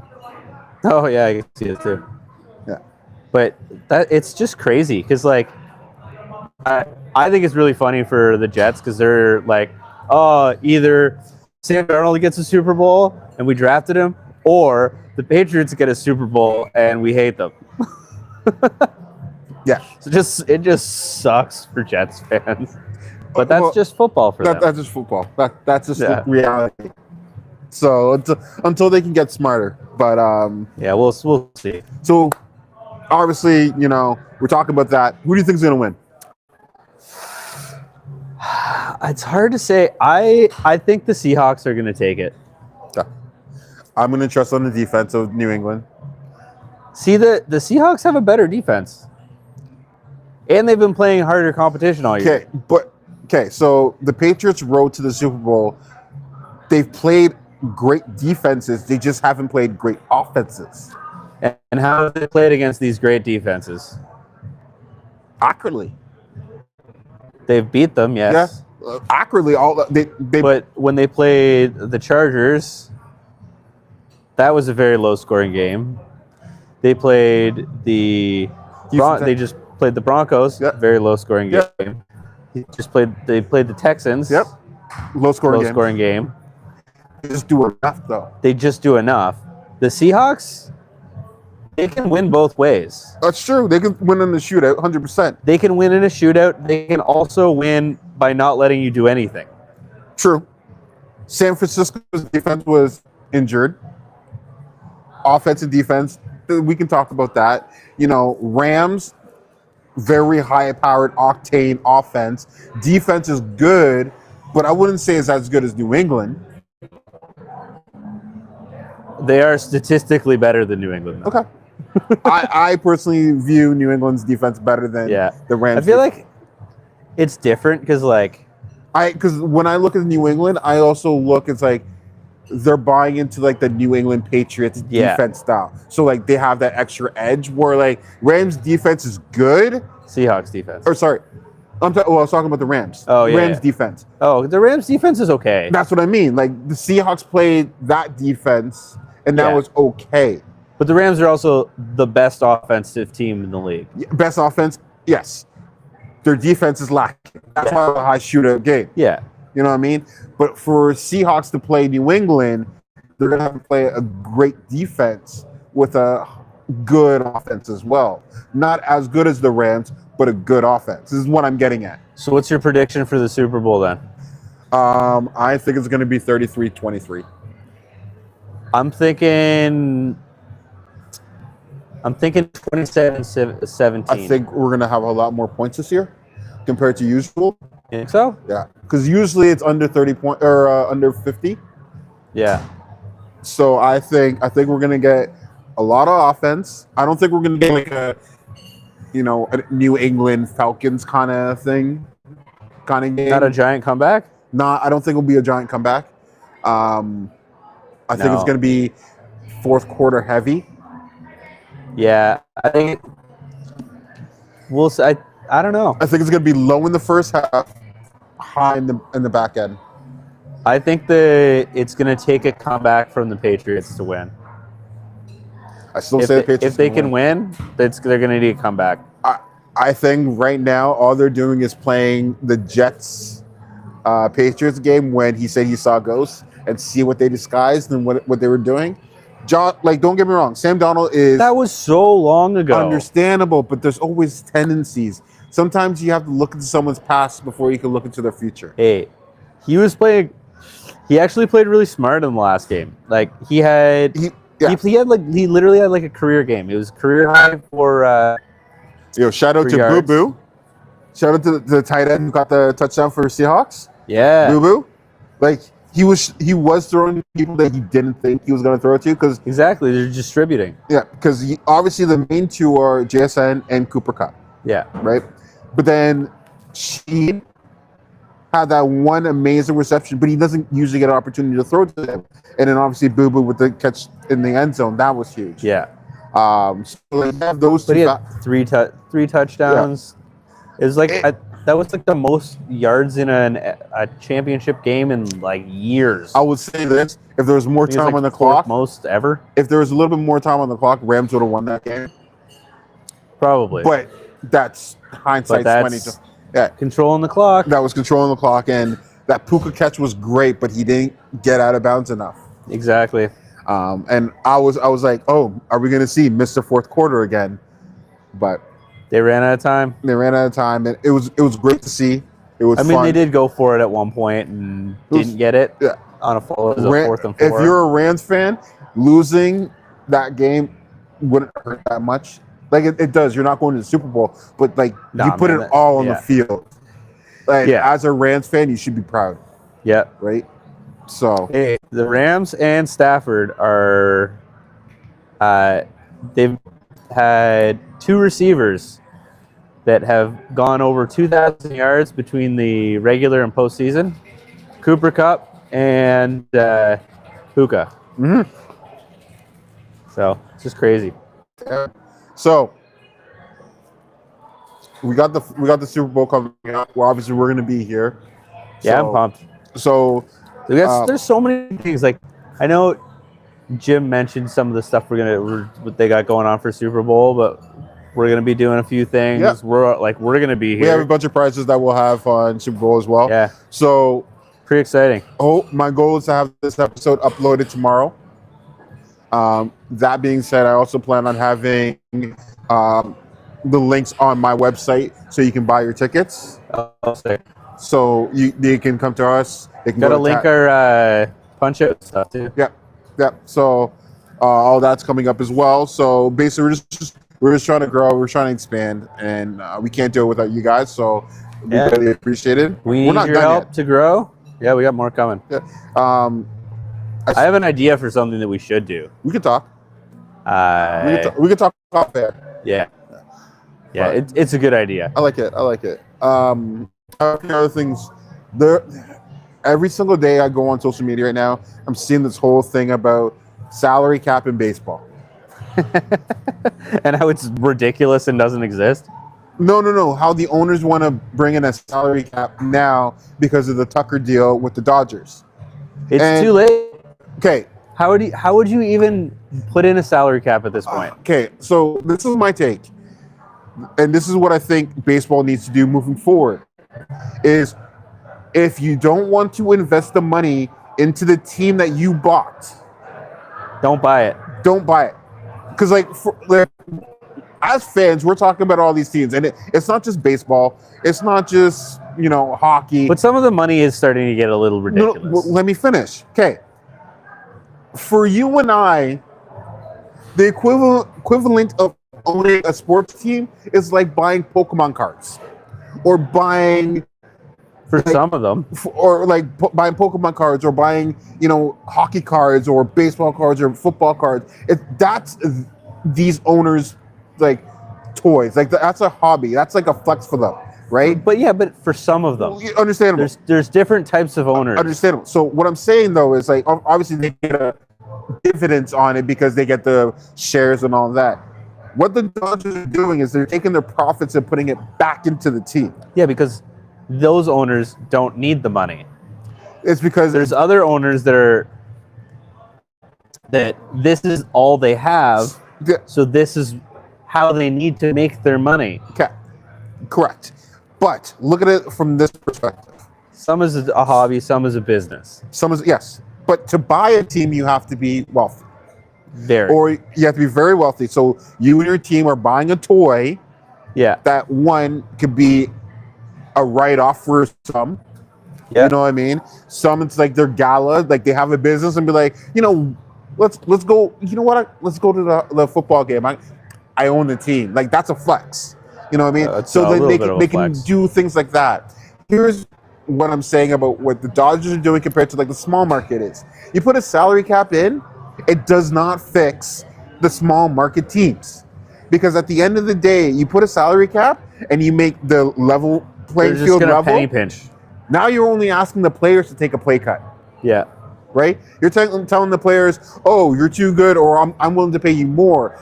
Oh yeah, I can see it too. Yeah. But it's just crazy because I think it's really funny for the Jets because they're like, oh, either Sam Darnold gets a Super Bowl and we drafted him, or the Patriots get a Super Bowl and we hate them. Yeah. So it just sucks for Jets fans. But that's Well, just football for them. That's just football. That's just Yeah. reality. So until they can get smarter, but Yeah, we'll see. so obviously we're talking about that. Who do you think is going to win? It's hard to say. I think the Seahawks are going to take it. I'm going to trust on the defense of New England. See, the Seahawks have a better defense. And they've been playing harder competition all year. So the Patriots road to the Super Bowl. They've played great defenses. They just haven't played great offenses. And how have they played against these great defenses? Accurately. They've beat them, yes. Yeah. Accurately. But when they played the Chargers, that was a very low-scoring game. They played they just played the Broncos, Yep. very low-scoring Yep. game. They played the Texans, Yep. Low-scoring game. They just do enough, though. They just do enough. The Seahawks, they can win both ways. That's true. They can win in the shootout, 100%. They can win in a shootout. They can also win by not letting you do anything. True. San Francisco's defense was injured. Offensive defense, we can talk about that. Rams, very high-powered octane offense. Defense is good, but I wouldn't say it's as good as New England. They are statistically better than New England. Though. Okay. I personally view New England's defense better than the Rams. I feel like it's different because because when I look at New England, I also look, it's like they're buying into the New England Patriots defense style. So they have that extra edge where Rams defense is good. Seahawks defense. Or sorry, I was talking about the Rams. Oh, yeah, Rams yeah. defense. Oh, the Rams defense is okay. That's what I mean. The Seahawks played that defense, and that Yeah. was okay. But the Rams are also the best offensive team in the league. Best offense, yes. Their defense is lacking. That's why it's a high shootout game. Yeah. You know what I mean? But for Seahawks to play New England, they're going to have to play a great defense with a good offense as well. Not as good as the Rams, but a good offense. This is what I'm getting at. So what's your prediction for the Super Bowl then? I think it's going to be 33-23. I'm thinking 27-17. I think we're going to have a lot more points this year compared to usual. You think so? Yeah, because usually it's under 30 points or under 50. Yeah. So I think we're gonna get a lot of offense. I don't think we're gonna get a New England Falcons kind of thing, kind of game. Not a giant comeback? I don't think it'll be a giant comeback. I think it's gonna be fourth quarter heavy. Yeah. I think we'll see. I don't know. I think it's gonna be low in the first half, high in the back end. I think it's going to take a comeback from the Patriots to win. I still say the Patriots. If they can win, they're going to need a comeback. I think right now all they're doing is playing the Jets Patriots game when he said he saw ghosts and see what they disguised and what they were doing. Don't get me wrong, Sam Donald is That was so long ago. understandable, but there's always tendencies. sometimes you have to look into someone's past before you can look into their future. Hey, he was playing. He actually played really smart in the last game. Like he had, He he literally had like a career game. It was career high for. Shout out For to yards. Boo Boo. Shout out to the tight end who got the touchdown for Seahawks. Yeah, Boo Boo. Like he was throwing people that he didn't think he was going to throw it to because exactly. They're distributing. obviously the main two are JSN and Cooper Cup, Yeah, right? But then Sheen had that one amazing reception, but he doesn't usually get an opportunity to throw to him. And then obviously Boo Boo with the catch in the end zone, that was huge. yeah. So they have those But two. he had three touchdowns. It was like that was like the most yards in a championship game in like years. I would say this: if there was more I think it was, time like, on the fourth clock, most ever, if there was a little bit more time on the clock, Rams would have won that game. probably. But that's hindsight's But 20. that's- Yeah, Controlling the clock. that was controlling the clock, and that Puka catch was great, but he didn't get out of bounds enough. Exactly. And I was like, oh, are we going to see Mr. Fourth Quarter again? But They ran out of time. they ran out of time, and it was great to see. It was. I mean, fun. they did go for it at one point and was- didn't get it Yeah. on a fourth and If 4. you're a Rams fan, losing that game wouldn't hurt that much. Like it does. You're not going to the Super Bowl, but like Nah, you put man, it all on yeah. the field. Like Yeah. as a Rams fan, you should be proud, Yeah. right? So Hey, the Rams and Stafford are. They've had 2 receivers that have gone over 2,000 yards between the regular and postseason. Cooper Cup and Puka. Mhm. So it's just crazy. So we got the Super Bowl coming up. Well, obviously we're gonna be here. Yeah, So- I'm pumped. So There's so many things. Like I know Jim mentioned some of the stuff what they got going on for Super Bowl, but we're gonna be doing a few things. Yeah. We're gonna be we have a here. bunch of prizes that we'll have on Super Bowl as well. Yeah, So pretty exciting. my goal is to have this episode uploaded tomorrow. That being said, I also plan on having the links on my website so you can buy your tickets. I'll say. So they can come to us. They can Gotta go to link our punch out stuff too. Yeah. So all that's coming up as well. So basically, we're just trying to grow. We're trying to expand, and we can't do it without you guys. So we Yeah. really appreciate it. We We're need not your done help to grow. Yeah, we got more coming. yet. I I have an idea for something that we should do. We can talk. We can talk off there. Yeah. Yeah, Right. it's a good idea. I like it. A few other things. Every single day I go on social media right now, I'm seeing this whole thing about salary cap in baseball. And how it's ridiculous and doesn't exist. No. How the owners want to bring in a salary cap now because of the Tucker deal with the Dodgers. It's And- too late. Okay. How would you even put in a salary cap at this point? Okay. So this is my take, and this is what I think baseball needs to do moving forward. Is if you don't want to invest the money into the team that you bought, Don't buy it. don't buy it. Because as fans, we're talking about all these teams, and it's not just baseball. It's not just hockey. But some of the money is starting to get a little No, ridiculous. well, let me finish. Okay. For you and I, the equivalent of owning a sports team is like buying Pokemon cards, or buying For some of them. buying Pokemon cards, or buying hockey cards, or baseball cards, or football cards. That's these owners like toys. Like that's a hobby. That's like a flex for them, right? But for some of them. Understandable. There's different types of owners. Understandable. So what I'm saying though is like obviously they get a dividends on it because they get the shares and all that. What the Dodgers are doing is they're taking their profits and putting it back into the team. Yeah, because those owners don't need the money. It's because There's other owners that this is all they have, Yeah, so this is how they need to make their money. okay, correct. But look at it from this perspective. Some is a hobby, some is a business. Yes, but to buy a team, you have to be wealthy, Very. or you have to be very wealthy. So you and your team are buying a toy, Yeah. that one could be a write-off for some. Yeah. You know what I mean? Some it's like their gala, like they have a business and be like, let's go. You know what? Let's go to the football game. I own the team. Like that's a flex. You know what I mean? It's So a then little bit of a they can flex. do things like that. Here's what I'm saying about what the Dodgers are doing compared to like the small market is. You put a salary cap in, it does not fix the small market teams. Because at the end of the day, you put a salary cap and you make the level playing They're just field gonna level. penny pinch. Now you're only asking the players to take a pay cut, Yeah. right? You're telling the players, "Oh, you're too good," or "I'm willing to pay you more."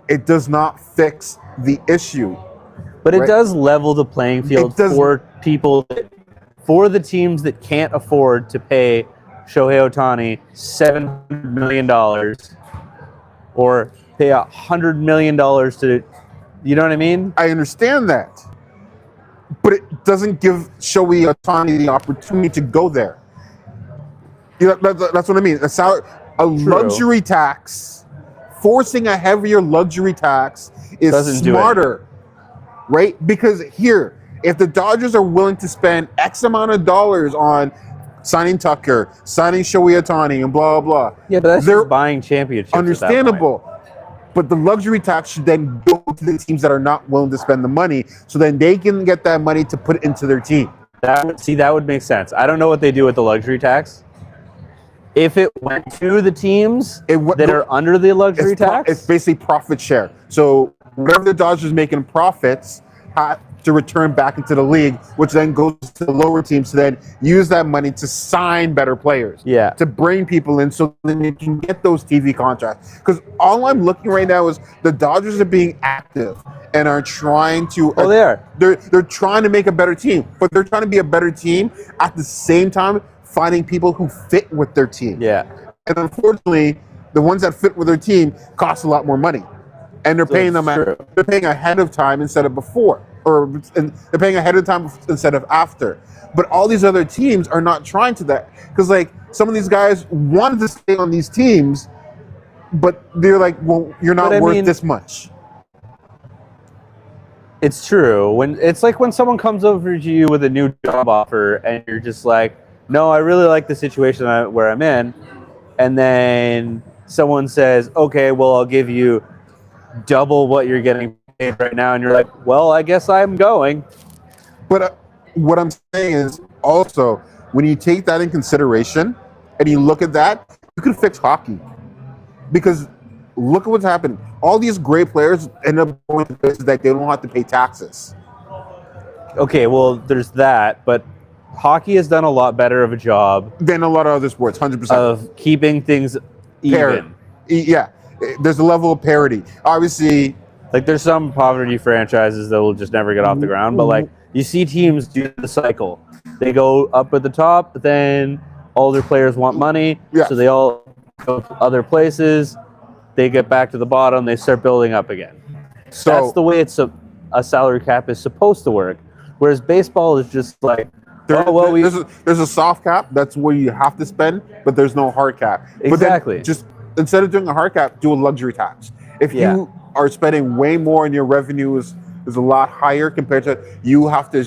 It does not fix the issue. But it Right. does level the playing field It does- for people, for the teams that can't afford to pay Shohei Ohtani $700 million or pay $100 million to, you know what I mean? I understand that, but it doesn't give Shohei Ohtani the opportunity to go there. That's what I mean. A luxury tax, forcing a heavier luxury tax is Doesn't do smarter, right? Because here, if the Dodgers are willing to spend X amount of dollars on signing Tucker, signing Shohei Ohtani, and blah, blah, blah, Yeah, but that's they're just buying championships. at that point. understandable. But the luxury tax should then go to the teams that are not willing to spend the money, so then they can get that money to put into their team. That would make sense. I don't know what they do with the luxury tax. If it went to the teams that are under the luxury tax, It's basically profit share. So whatever the Dodgers make in profits have to return back into the league, which then goes to the lower teams to then use that money to sign better players. Yeah. To bring people in so then you can get those TV contracts. Because all I'm looking right now is the Dodgers are being active and are trying to Oh, they are. they're trying to make a better team, but they're trying to be a better team at the same time finding people who fit with their team. yeah. And unfortunately, the ones that fit with their team cost a lot more money, and they're paying them. true. They're paying ahead of time instead of before, and they're paying ahead of time instead of after. But all these other teams are not trying to that because, like, some of these guys wanted to stay on these teams, but they're like, "Well, you're not But I worth mean- this much." It's true. When it's like when someone comes over to you with a new job offer and you're just like, no, I really like the situation where I'm in. And then someone says, okay, well, I'll give you double what you're getting paid right now. And you're like, well, I guess I'm going. But what I'm saying is also when you take that in consideration and you look at that, you can fix hockey because look at what's happened. All these great players end up going to places that they don't have to pay taxes. Okay, well, there's that. But hockey has done a lot better of a job Than a lot of other sports, 100%. of keeping things even. Yeah, there's a level of parity. Obviously, Like there's some poverty franchises that will just never get off the ground, but like you see teams do the cycle. They go up at the top, but then all their players want money, Yeah. so they all go to other places. They get back to the bottom, they start building up again. so That's the way a salary cap is supposed to work. Whereas baseball is just like, there's a soft cap. That's where you have to spend, but there's no hard cap. Exactly. But then just instead of doing a hard cap, do a luxury tax. If Yeah. you are spending way more and your revenue is a lot higher compared to you have to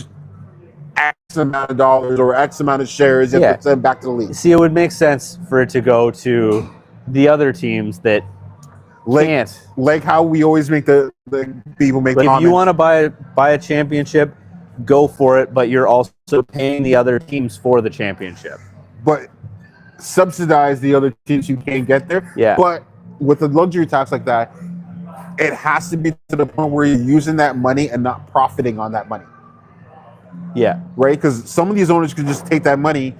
X amount of dollars or X amount of shares you have Yeah. to send back to the league. see, it would make sense for it to go to the other teams that can't. Like how we always make the people make Like if comments. you want to buy a championship, go for it, but you're also paying the other teams for the championship. but subsidize the other teams who can't get there. Yeah. But with a luxury tax like that, it has to be to the point where you're using that money and not profiting on that money, Yeah. right? Because some of these owners could just take that money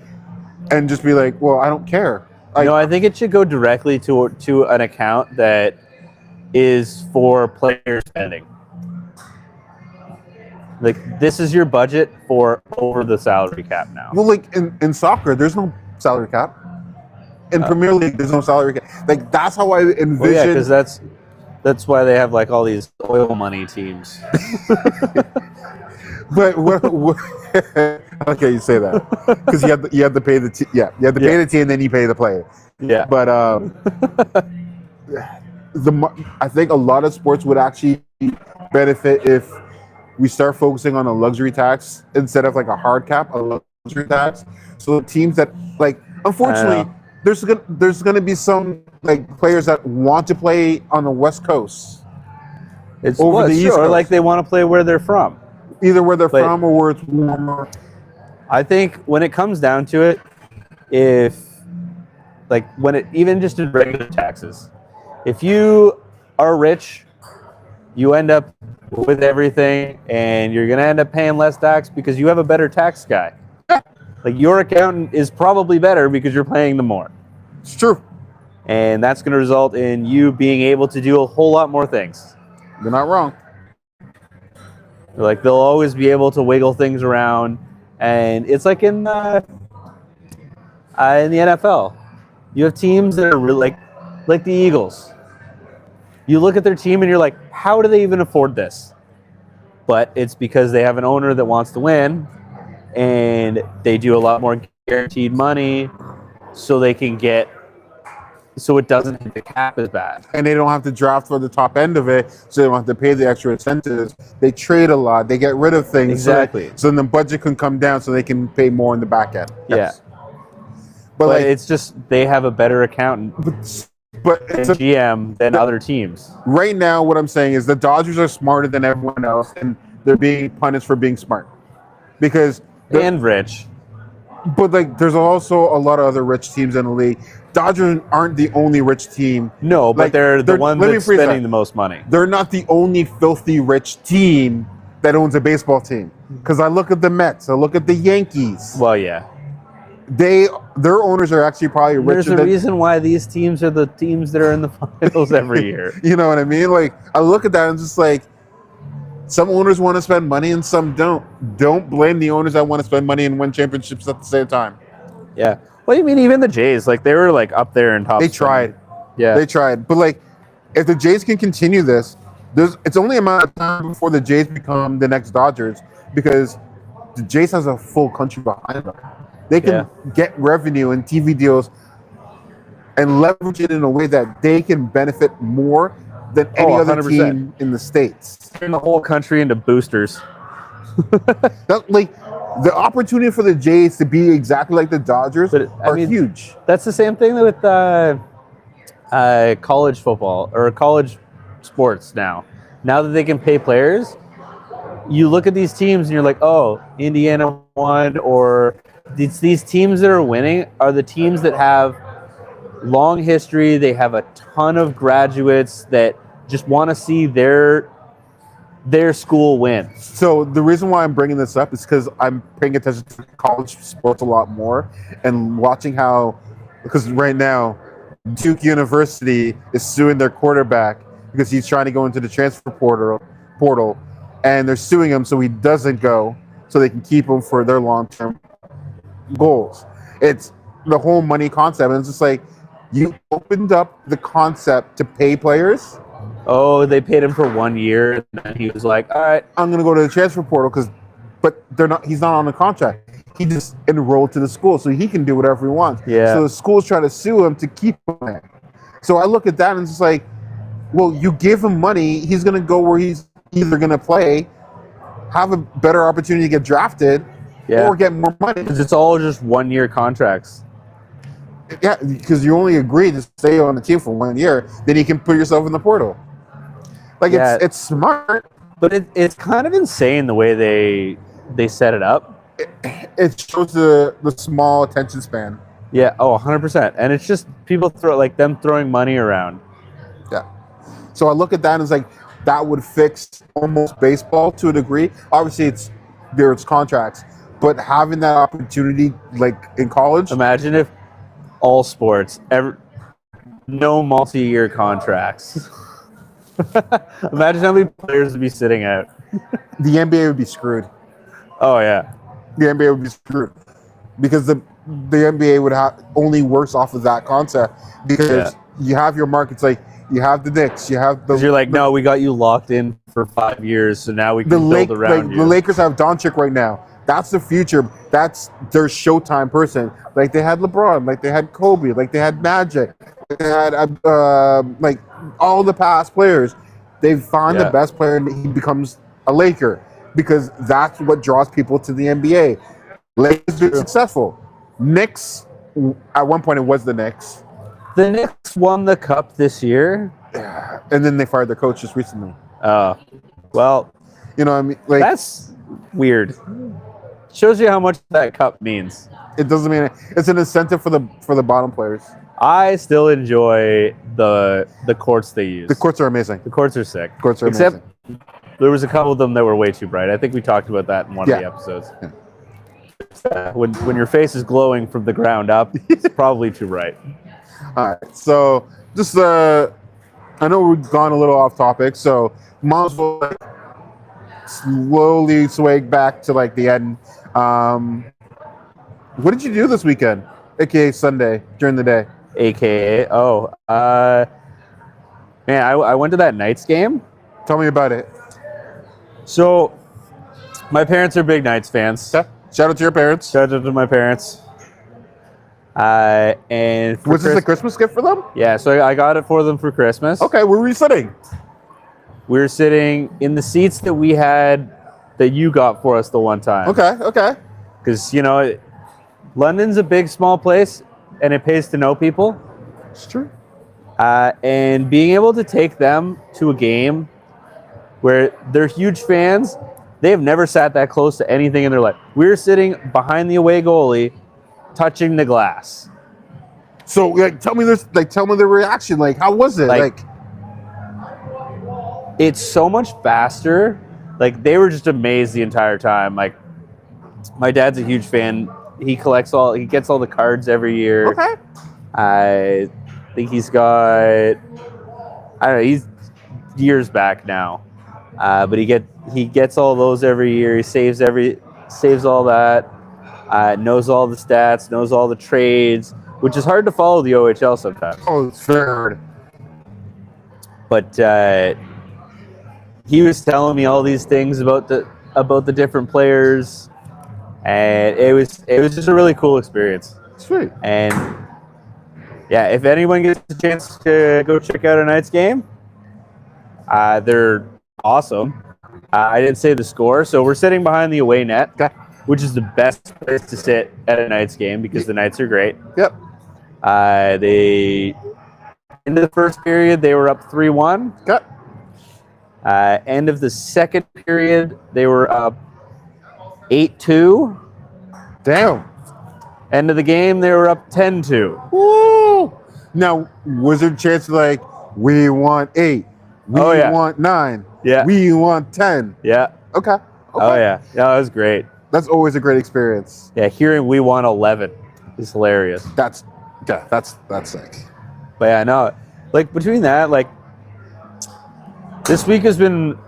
and just be like, "Well, I don't care." Like, No, I think it should go directly to an account that is for player spending. Like this is your budget for over the salary cap now. well, like in soccer, there's no salary cap. In Premier League, there's no salary cap. Like that's how I envision. Well, yeah, because that's why they have like all these oil money teams. But what okay, you say that because you have to pay the team. Yeah, you have to pay the team, and then you pay the player. Yeah. But I think a lot of sports would actually benefit if we start focusing on a luxury tax instead of like a hard cap, a luxury tax. So teams that like, unfortunately, there's gonna be some like players that want to play on the West Coast, It's over the East or Coast. like they want to play where they're from. either where they're But- from or where it's warmer. I think when it comes down to it, if like when it even just in regular taxes, if you are rich, you end up with everything and you're gonna end up paying less tax because you have a better tax guy. Like your accountant is probably better because you're paying them more. It's true. And that's gonna result in you being able to do a whole lot more things. You're not wrong. Like they'll always be able to wiggle things around, and it's like in the NFL, you have teams that are really like the Eagles. You look at their team and you're like, how do they even afford this? But it's because they have an owner that wants to win, and they do a lot more guaranteed money, so they can get, so it doesn't hit the cap as bad. And they don't have to draft for the top end of it, so they don't have to pay the extra incentives. They trade a lot. They get rid of things. Exactly. So then the budget can come down so they can pay more in the back end. Yes. But But like, it's just they have a better accountant but and it's a, GM than other teams. right now, what I'm saying is the Dodgers are smarter than everyone else, and they're being punished for being smart. Because, And rich. but like, there's also a lot of other rich teams in the league. Dodgers aren't the only rich team. No, but Like, they're the they're- one let me that's rephrase that. spending the most money. They're not the only filthy rich team that owns a baseball team. Because I look at the Mets, I look at the Yankees. Well, yeah. Their owners are actually probably There's richer a than, reason why these teams are the teams that are in the finals every year. you know what I mean? Like, I look at that and just like, some owners want to spend money and some don't. Don't blame the owners that want to spend money and win championships at the same time. Yeah. Well, you mean even the Jays, like they were like up there in top. They spending. tried. Yeah. They tried. But like, if the Jays can continue this, it's only a matter of time before the Jays become the next Dodgers, because the Jays has a full country behind them. They can get revenue and TV deals and leverage it in a way that they can benefit more than any other 100%. team in the States. Turn the whole country into boosters. That, like, the opportunity for the Jays to be exactly like the Dodgers But, I are mean, huge. That's the same thing with college football or college sports now. Now that they can pay players, you look at these teams and you're like, oh, Indiana won, or these teams that are winning are the teams that have long history. They have a ton of graduates that just want to see their school win. So the reason why I'm bringing this up is because I'm paying attention to college sports a lot more and watching how, because right now Duke University is suing their quarterback because he's trying to go into the transfer portal, and they're suing him so he doesn't go, so they can keep him for their long-term goals. It's the whole money concept, and it's just like, you opened up the concept to pay players. Oh, they paid him for 1 year, and then he was like, all right. I'm gonna go to the transfer portal but they're not. He's not on the contract. He just enrolled to the school, so he can do whatever he wants. Yeah. So the school's trying to sue him to keep him there. So I look at that and it's just like, well, you give him money, he's gonna go where he's either gonna play, have a better opportunity to get drafted, Yeah. or get more money. Because it's all just 1 year contracts. Yeah, because you only agreed to stay on the team for 1 year, then you can put yourself in the portal. Like, Yeah. it's smart. But it's kind of insane the way they set it up. It shows the small attention span. Yeah, oh, 100%. And it's just people them throwing money around. Yeah. So I look at that and it's like, that would fix almost baseball to a degree. Obviously, there's contracts, but having that opportunity, like in college, Imagine if all sports, no multi-year contracts. Imagine how many players would be sitting out. the NBA would be screwed. Oh, yeah. The NBA would be screwed because the NBA would have only works off of that concept, because you have your markets, like you have the Knicks, you have the. Because you're like, no, we got you locked in for 5 years, so now we can build around you. The Lakers have Doncic right now. That's the future. That's their Showtime person. Like they had LeBron, like they had Kobe, like they had Magic, like they had like all the past players. They find the best player and he becomes a Laker. because that's what draws people to the NBA. Lakers been successful. Knicks, at one point, it was the Knicks, The Knicks won the cup this year. and then they fired their coach just recently. Well, You know what I mean? Like, that's weird. Shows you how much that cup means. it doesn't mean it's an incentive for the bottom players. I still enjoy the courts they use. The courts are amazing. The courts are sick. Courts are Except amazing. there was a couple of them that were way too bright. I think we talked about that in one of the Yeah. episodes. When your face is glowing from the ground up, it's probably too bright. All right. So just I know we've gone a little off topic, so might as well like, slowly sway back to like the end. What did you do this weekend, aka Sunday during the day? AKA, man, I went to that Knights game. Tell me about it. So my parents are big Knights fans. Okay. Shout out to your parents. Shout out to my parents. And for Was this a Christmas gift for them? Yeah, so I got it for them for Christmas. Okay, where were you sitting? We were sitting in the seats that we had that you got for us the one time. Okay. Because, you know, London's a big, small place, and it pays to know people. It's true. And being able to take them to a game where they're huge fans, they have never sat that close to anything in their life. We were sitting behind the away goalie, touching the glass. So, like, tell me the reaction. Like, how was it? Like It's so much faster. Like, they were just amazed the entire time. Like, my dad's a huge fan. He gets all the cards every year. okay. I think he's got, I don't know, he's years back now. But he gets all those every year. He saves all that. Knows all the stats, knows all the trades, which is hard to follow the OHL sometimes. Oh, it's fair. But he was telling me all these things about the different players, and it was just a really cool experience. Sweet. And yeah, if anyone gets a chance to go check out a Knights game, they're awesome. I didn't say the score, so we're sitting behind the away net, which is the best place to sit at a Knights game because the Knights are great. Yep. They into the first period they were up 3-1. Okay. End of the second period they were up 8-2. Damn. End of the game they were up 10-2. Woo! Now, was there a chance like we want 8, we Oh, yeah. want 9, Yeah. we want 10? Yeah. Okay. Oh yeah. Yeah, that was great. That's always a great experience. Yeah, hearing we won 11 is hilarious. That's sick. But yeah, no, like between that, like this week has been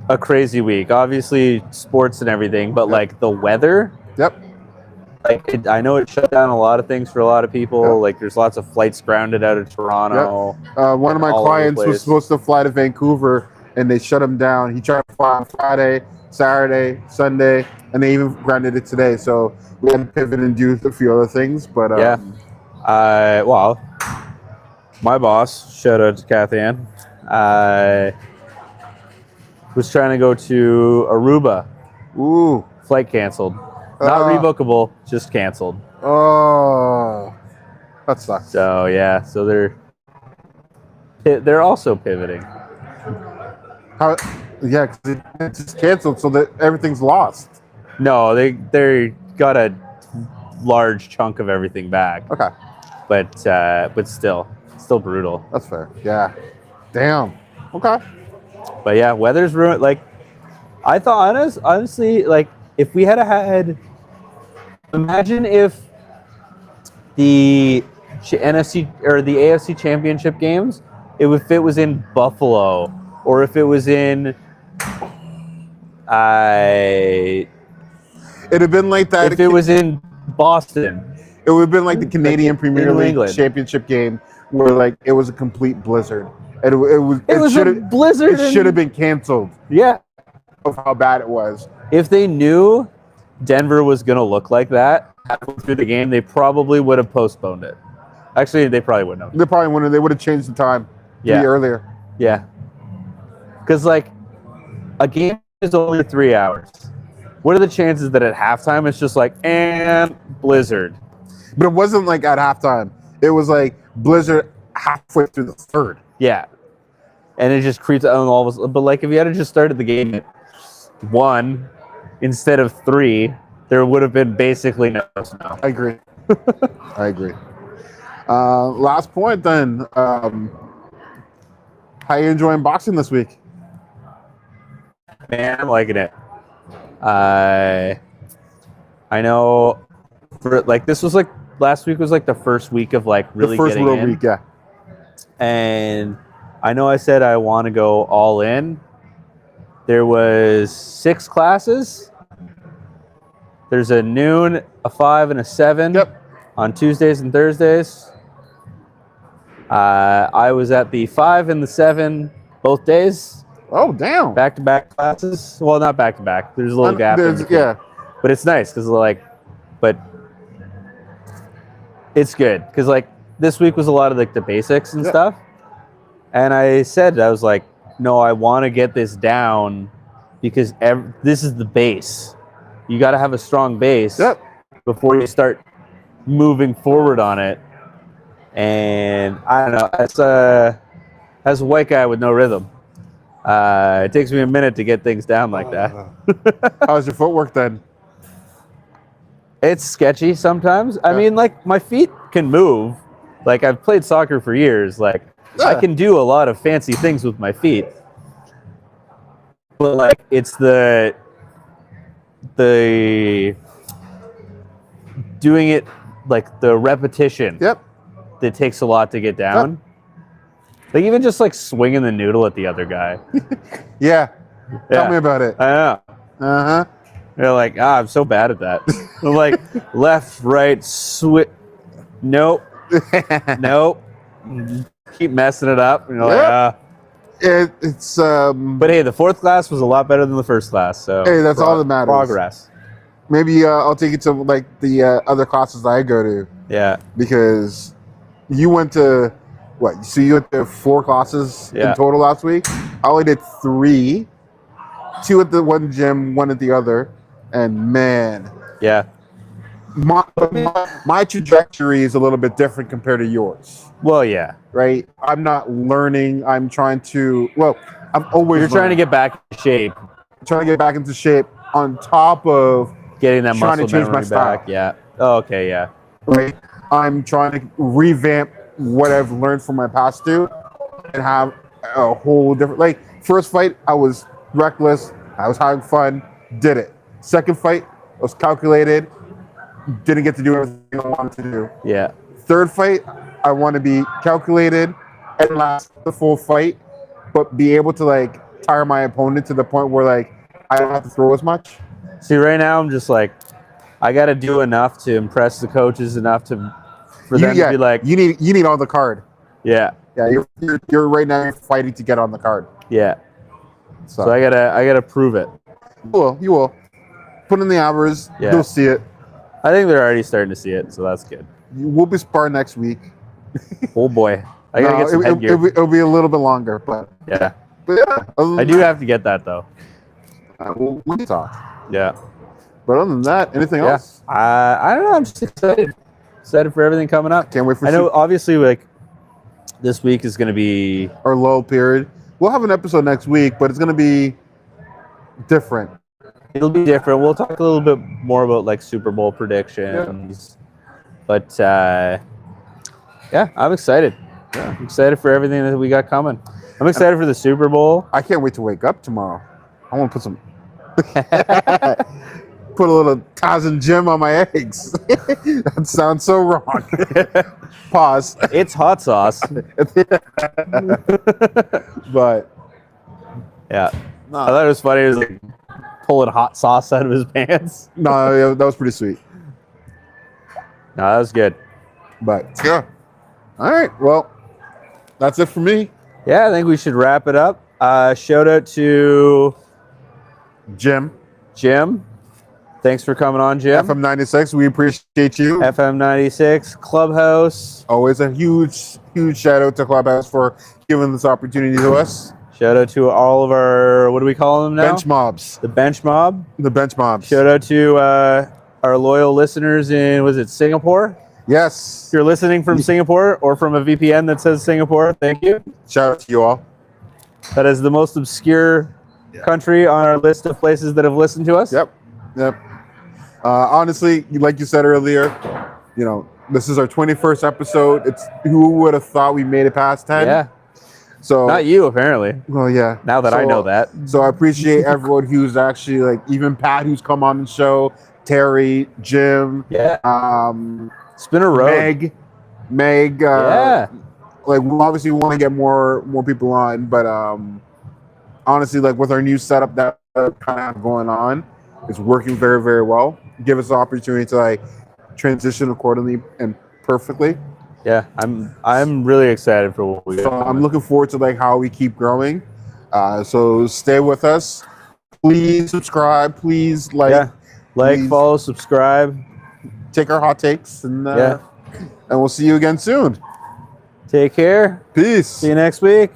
a crazy week. Obviously, sports and everything, but like the weather, Yep. like I know it shut down a lot of things for a lot of people. Yep. Like there's lots of flights grounded out of Toronto. One of my all over the clients was place. supposed to fly to Vancouver, and they shut him down. He tried to fly on Friday, Saturday, Sunday, and they even grounded it today. So we had to pivot and do a few other things. But Yeah. Well, my boss, shout out to Kathy Ann, was trying to go to Aruba. Ooh. Flight canceled. Not rebookable, just canceled. Oh, that sucks. So yeah, so they're also pivoting. How? Yeah, 'cause it's just canceled, so that everything's lost. No, they got a large chunk of everything back, Okay, but still brutal. that's fair. Yeah. Damn. Okay. But yeah, weather's ruined. Like I thought, honestly, like if we had, imagine if the NFC or the AFC Championship games, if it was in Buffalo or if it was in, It'd have been like that. if it was in Boston. It would have been like the Canadian Premier New League England. Championship game, where like it was a complete blizzard. And It was should a have blizzard. it should have been canceled Yeah. of how bad it was. If they knew Denver was going to look like that halfway through the game, they probably would have postponed it. Actually, they probably wouldn't have. They probably wouldn't. They would have changed the time to Yeah. be earlier. Yeah. Because, like, a game is only 3 hours. What are the chances that at halftime it's just like, and blizzard? But it wasn't like at halftime. It was like blizzard halfway through the third. Yeah. And it just creeps on all of us. But like if you had just started the game at 1 instead of 3, there would have been basically no snow. I agree. I agree. Last point then. How you enjoying boxing this week? Man, I'm liking it. I know for like this was like last week was like the first week of like really the first getting real in. week, yeah. And I know I said I want to go all in. There was 6 classes. There's a noon, a 5, and a 7 on Tuesdays and Thursdays. I was at the 5 and the 7 both days. Oh, damn. Back-to-back classes. Well, not back-to-back. There's a little gap. in between. Yeah. But it's nice because but it's good because like this week was a lot of like the basics and stuff. And I was like, no, I want to get this down because this is the base. You got to have a strong base before you start moving forward on it. And I don't know, as a white guy with no rhythm, it takes me a minute to get things down like that. How's your footwork then? It's sketchy sometimes. I mean, like my feet can move. Like I've played soccer for years. Like I can do a lot of fancy things with my feet. But like it's the doing it like the repetition. That takes a lot to get down. Like even just like swinging the noodle at the other guy. Tell me about it. I know. Uh-huh. They're like, I'm so bad at that. I'm like, left, right, switch. Nope. Nope. Keep messing it up. And you're like, It's But hey, the 4th class was a lot better than the 1st class. So hey, that's all that matters. Progress. Maybe I'll take you to like the other classes that I go to. Yeah. Because you went to what? So you went to 4 classes in total last week. I only did 3. 2 at the one gym, 1 at the other, and man, my trajectory is a little bit different compared to yours. Well, yeah, right. I'm not learning. I'm trying to. Well, I'm always. You're trying to get back in shape. Trying to get back into shape on top of getting that trying muscle to change memory my style. back. Yeah. Oh, okay. Yeah. Right. I'm trying to revamp what I've learned from my past 2 and have a whole different. Like first fight, I was reckless. I was having fun. Did it. Second fight, I was calculated. Didn't get to do everything I wanted to do. Yeah. Third fight, I want to be calculated and last the full fight, but be able to like tire my opponent to the point where like I don't have to throw as much. See, right now I'm just like, I got to do enough to impress the coaches enough for them to be like, you need on the card. Yeah. Yeah. You're right now you're fighting to get on the card. Yeah. So I gotta prove it. You will. Put in the hours. Yeah. You'll see it. I think they're already starting to see it, so that's good. We'll be sparring next week. Oh boy, I gotta get some headgear. It'll be a little bit longer, but yeah. But yeah, I do have to get that though. We can talk. Yeah. But other than that, anything else? I don't know. I'm just excited. Excited for everything coming up. Can't wait for. I know. Obviously, like this week is going to be our low period. We'll have an episode next week, but it's going to be different. It'll be different. We'll talk a little bit more about like Super Bowl predictions. But yeah, I'm excited. Yeah, I'm excited for everything that we got coming. I'm excited for the Super Bowl. I can't wait to wake up tomorrow. I want to put some put a little Tarzan gem on my eggs. That sounds so wrong. Pause. It's hot sauce. But yeah, I thought it was funny. It was like pulling hot sauce out of his pants. No, that was pretty sweet. No, that was good. But yeah. All right. Well, that's it for me. Yeah, I think we should wrap it up. Shout out to Jim. Thanks for coming on, Jim. FM 96, we appreciate you. FM 96, Clubhouse. Always a huge shout out to Clubhouse for giving this opportunity to us. Shout out to all of our, what do we call them now? Bench mobs. The bench mob. The bench mobs. Shout out to our loyal listeners in, was it Singapore? Yes. If you're listening from Singapore or from a VPN that says Singapore, thank you. Shout out to you all. That is the most obscure country on our list of places that have listened to us. Yep. Yep. Honestly, like you said earlier, you know, this is our 21st episode. It's who would have thought we made it past 10? Yeah. So Not you, apparently. well, yeah. Now that I know that. So I appreciate everyone who's actually like even Pat who's come on the show, Terry, Jim, Yeah. It's been a road. Meg. Yeah. Like we obviously want to get more people on, but honestly, like with our new setup that kind of going on, it's working very, very well. Give us the opportunity to like transition accordingly and perfectly. Yeah. I'm really excited for what we So got. I'm looking forward to like how we keep growing. So stay with us. Please subscribe. Please like, Yeah. Like, please follow, subscribe. take our hot takes, and Yeah. and we'll see you again soon. Take care. Peace. See you next week.